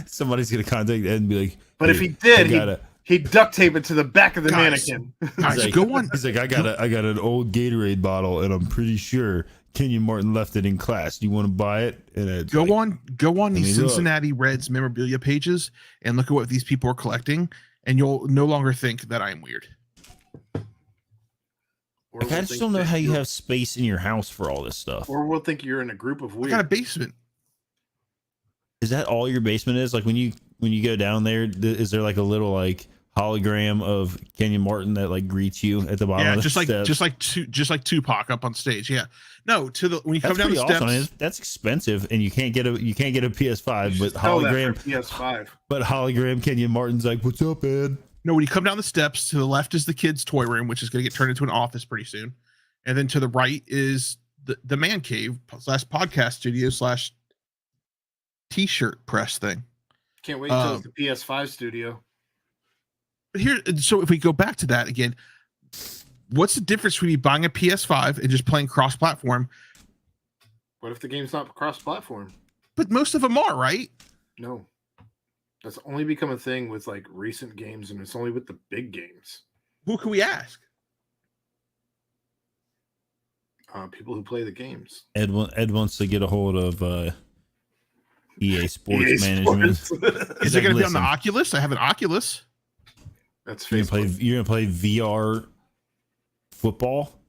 Somebody's gonna contact Ed and be like, but if he did, he'd duct tape it to the back of the mannequin. Guys, go on. He's like, I got an old Gatorade bottle, and I'm pretty sure Kenyon Martin left it in class. Do you want to buy it? And go on these Cincinnati Reds memorabilia pages and look at what these people are collecting, and you'll no longer think that I'm weird. Like, I just don't know how you have space in your house for all this stuff. Or we'll think you're in a group of weird. I got a basement. Is that all your basement is? Like when you go down there, is there like a little like hologram of Kenyon Martin that like greets you at the bottom? Yeah, of the steps? just like Tupac up on stage. Yeah, no, when you come down the steps, awesome. That's expensive, and you can't get a PS5, but hologram PS5. But hologram Kenyon Martin's like, "What's up, Ed?" No, when you come down the steps, to the left is the kids' toy room, which is going to get turned into an office pretty soon, and then to the right is the man cave / podcast studio / t-shirt press thing. Can't wait until it's the PS5 studio. But so if we go back to that again, what's the difference between buying a PS5 and just playing cross-platform? What if the game's not cross-platform? But most of them are, right? No. That's only become a thing with like recent games, and it's only with the big games. Who can we ask? People who play the games. Ed wants to get a hold of EA Sports Management. Is it going to be on the Oculus? I have an Oculus. That's you're gonna play VR football.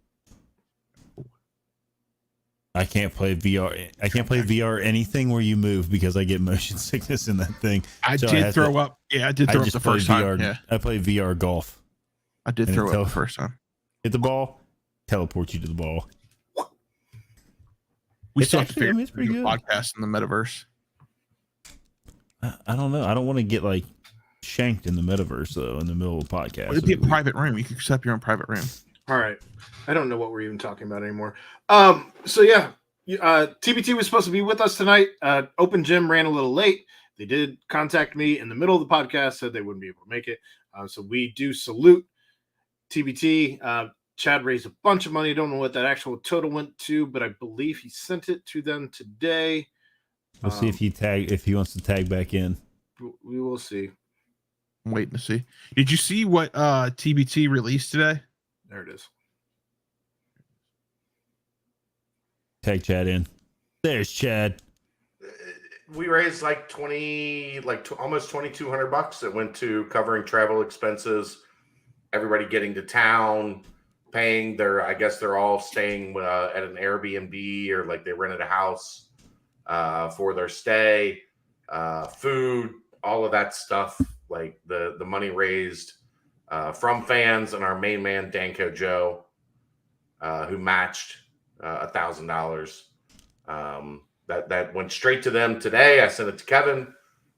I can't play VR. I can't play VR anything where you move because I get motion sickness in that thing. I did throw up. Yeah, I did throw up the first time. Yeah. I play VR golf. I did throw up the first time. Hit the ball, teleport you to the ball. We still have to figure out a podcast in the metaverse. I don't know. I don't want to get like shanked in the metaverse though in the middle of the podcast. It'd be a private room. You could set up your own private room. All right. I don't know what we're even talking about anymore. So yeah, TBT was supposed to be with us tonight. Open Gym ran a little late. They did contact me in the middle of the podcast, said they wouldn't be able to make it. So we do salute TBT. Chad raised a bunch of money. I don't know what that actual total went to, but I believe he sent it to them today. We'll see if he wants to tag back in. We will see. I'm waiting to see. Did you see what TBT released today? There it is. Tag Chad in. There's Chad. We raised like almost $2,200 that went to covering travel expenses, everybody getting to town, paying I guess they're all staying at an Airbnb or like they rented a house for their stay, food, all of that stuff. Like the money raised from fans and our main man, Danko Joe, who matched $1,000. That went straight to them today. I sent it to Kevin.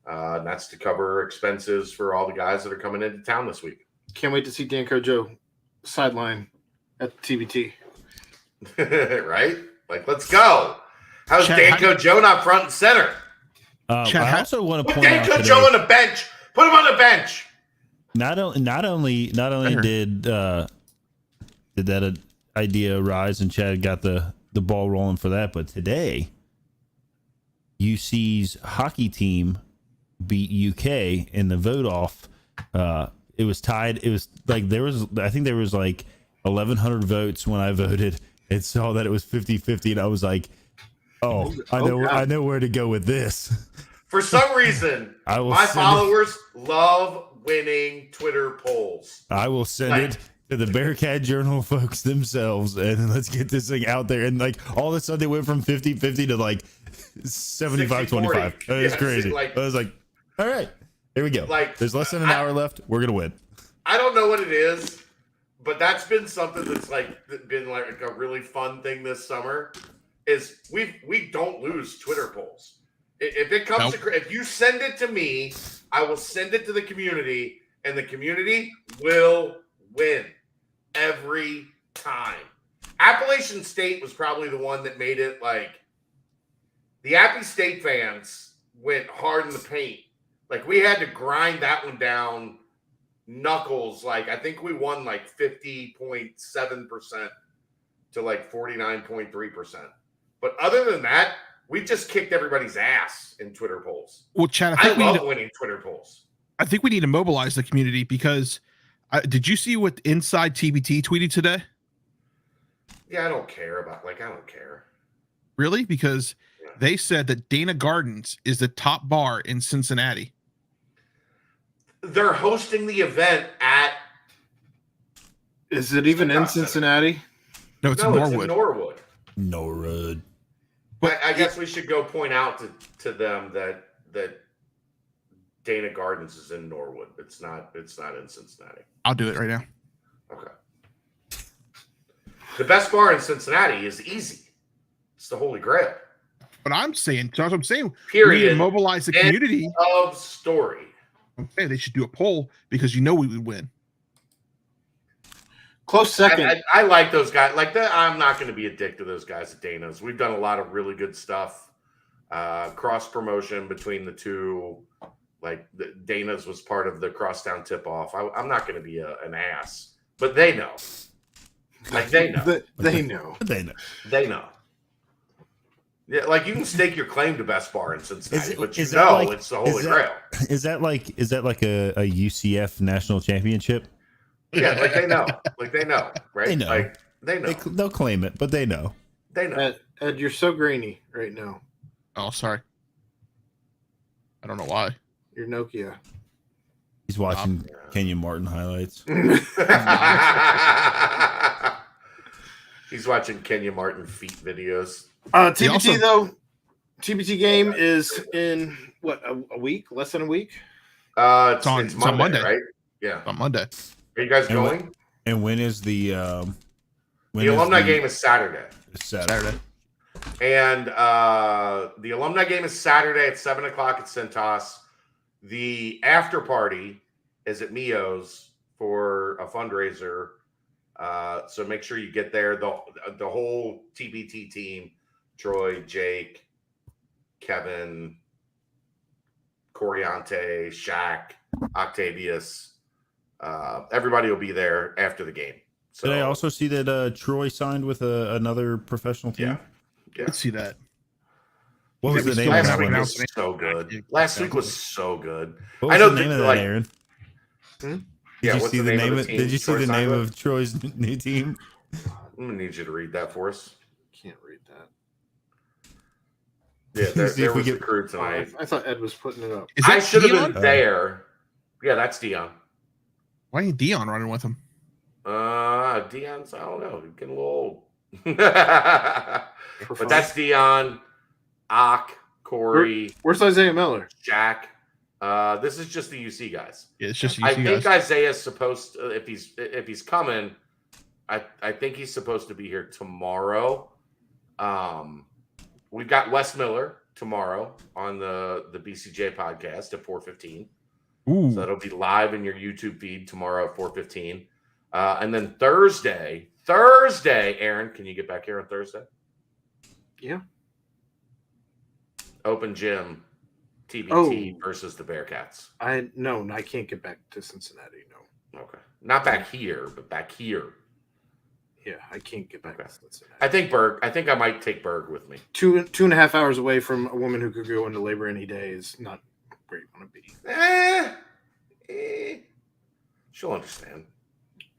And that's to cover expenses for all the guys that are coming into town this week. Can't wait to see Danko Joe sideline at the TBT. Right? Like, let's go. How's Danko Joe not front and center? I also want to point out Danko Joe on the bench. Put him on the bench. Not only did that idea arise and Chad got the ball rolling for that, but today UC's hockey team beat UK in the vote off. It was tied. It was like I think there was like 1,100 votes when I voted and saw that it was 50-50, and I was like, I know where to go with this. For some reason, my followers love winning Twitter polls. I will send it to the Bearcat Journal folks themselves, and let's get this thing out there. And like all of a sudden, they went from 50-50 to like 75-25. It was crazy. I was like, all right, here we go. Like, there's less than an hour left. We're gonna win. I don't know what it is, but that's been something that's been like a really fun thing this summer. is we don't lose Twitter polls. If it comes to, if you send it to me, I will send it to the community, and the community will win every time. Appalachian State was probably the one that made it like the Appy State fans went hard in the paint. Like we had to grind that one down knuckles. Like I think we won like 50.7% to like 49.3%. But other than that, we just kicked everybody's ass in Twitter polls. Well, Chad, I love winning Twitter polls. I think we need to mobilize the community because did you see what Inside TBT tweeted today? Yeah, I don't care. Really? Because they said that Dana Gardens is the top bar in Cincinnati. They're hosting the event at. Is it even in Cincinnati? No, it's in Norwood. Norwood. But I guess we should go point out to them that Dana Gardens is in Norwood. It's not in Cincinnati. I'll do it right now. Okay. The best bar in Cincinnati is Easy. It's the Holy Grail. But I'm saying, so I'm saying, period. We need to mobilize the community. End of story. Okay, they should do a poll because we would win. Close second. I like those guys. Like that, I'm not going to be a dick to those guys at Dana's. We've done a lot of really good stuff. Cross promotion between the two. Like Dana's was part of the Crosstown tip off. I'm not going to be an ass, but they know. Like they know. They know. They know. Yeah, like you can stake your claim to best bar in Cincinnati, but it's the Holy Grail. Is that like a UCF national championship? Yeah, like they know. Right? They know. Like they know. They'll claim it, but they know. They know. Ed, you're so grainy right now. Oh, sorry. I don't know why. Your Nokia. He's watching Kenyon Martin highlights. He's watching Kenya Martin feet videos. TBT game is in what a week? Less than a week? It's on Monday, right? Yeah, on Monday. Are you guys going? And when is the the alumni game is Saturday. Saturday. And the alumni game is Saturday at 7:00 at Centos. The after party is at Mio's for a fundraiser. So make sure you get there. The whole TBT team, Troy, Jake, Kevin, Coriante, Shaq, Octavius, everybody will be there after the game. So, did I also see that Troy signed with another professional team? Yeah. Let's see that. What was the name last of that week one? was so good. Last week was so good. What was the name of that, Aaron? Did you see the name of Did you see the name of Troy's new team? I'm gonna need you to read that for us. Can't read that. Yeah, there was the crew tonight. I thought Ed was putting it up. I should have been there. Yeah, that's Dion. Why ain't Dion running with him? Dion's, I don't know, he's getting a little old. But that's Dion, Corey. Where's Isaiah Miller? Jack. This is just the UC guys. Yeah, it's just UC I guys. think Isaiah's supposed to, if he's coming, I think he's supposed to be here tomorrow. We've got Wes Miller tomorrow on the BCJ podcast at 4:15. Ooh. So that'll be live in your YouTube feed tomorrow at 4:15. And then Thursday, Aaron, can you get back here on Thursday? Yeah. Open gym, TBT versus the Bearcats. I can't get back to Cincinnati. No. Okay. Not back here, but back here. Yeah, I can't get back to Cincinnati. I think I might take Berg with me. 2.5 hours away from a woman who could go into labor any day is not where you want to be. She'll understand.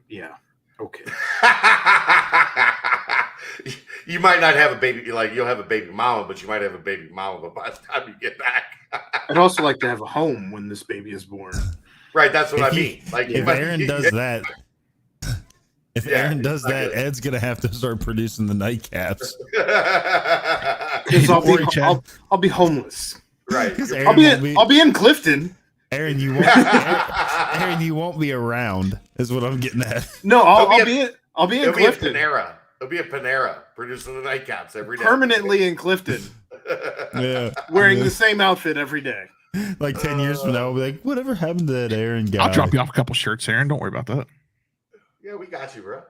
Yeah. Okay. You might not have a baby, like you'll have a baby mama, but you might have a baby mama by the time you get back. I'd also like to have a home when this baby is born. Right, that's what I mean. Like if Aaron does that, Aaron does that, Ed's gonna have to start producing the nightcaps. I'll be homeless. Right. I'll be in Clifton. Aaron, you won't be around, is what I'm getting at. No, I'll be in Clifton. He'll be at Panera producing the nightcaps every day. Permanently in Clifton. Yeah. Wearing the same outfit every day. Like 10 years from now, we'll be like, whatever happened to that Aaron guy? I'll drop you off a couple shirts, Aaron. Don't worry about that. Yeah, we got you, bro.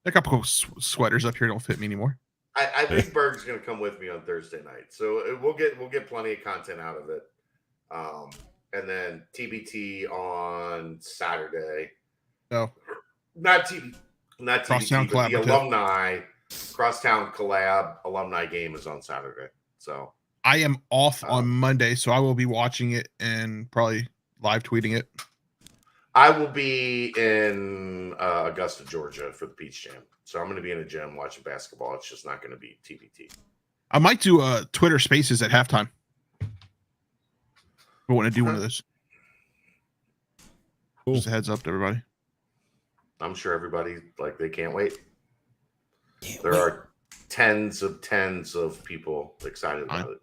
A couple sweaters up here don't fit me anymore. I think Berg's going to come with me on Thursday night, so we'll get plenty of content out of it. And then TBT on Saturday. No, not TBT, but the alumni crosstown collab alumni game is on Saturday. So I am off on Monday, so I will be watching it and probably live tweeting it. I will be in Augusta, Georgia for the Peach Jam. So I'm going to be in a gym watching basketball. It's just not going to be TBT. I might do Twitter Spaces at halftime. I want to do one of those. Cool. Just a heads up to everybody. I'm sure everybody, they can't wait. There are tens of people excited about it.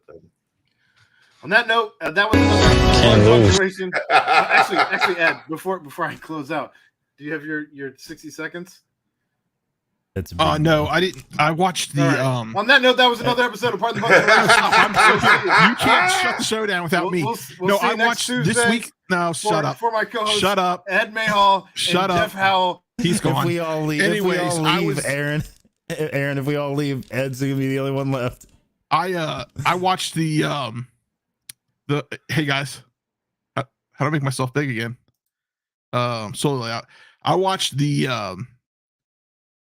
On that note, that was another conversation. Actually, Ed, before I close out, do you have your 60 seconds? No, I didn't. I watched the. Right. On that note, that was another episode of Pardon the Bucket. You can't shut the show down without me. We'll I watched Tuesday this week. No, shut up. For my co-host, shut up. Ed Mayhall, shut up. Jeff Howell. He's gone. If we all leave, Aaron, if we all leave, Ed's gonna be the only one left. I watched the hey guys, how do I make myself big again? Slowly out. I watched the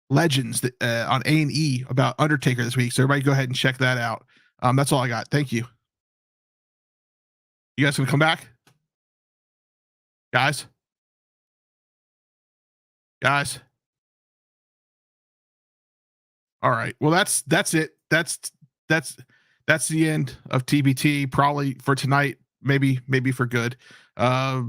Legends that, on A&E about Undertaker this week. So everybody go ahead and check that out. That's all I got. Thank you. You guys gonna come back? Guys? All right. Well, that's it. That's the end of TBT, probably for tonight, maybe for good. Bye.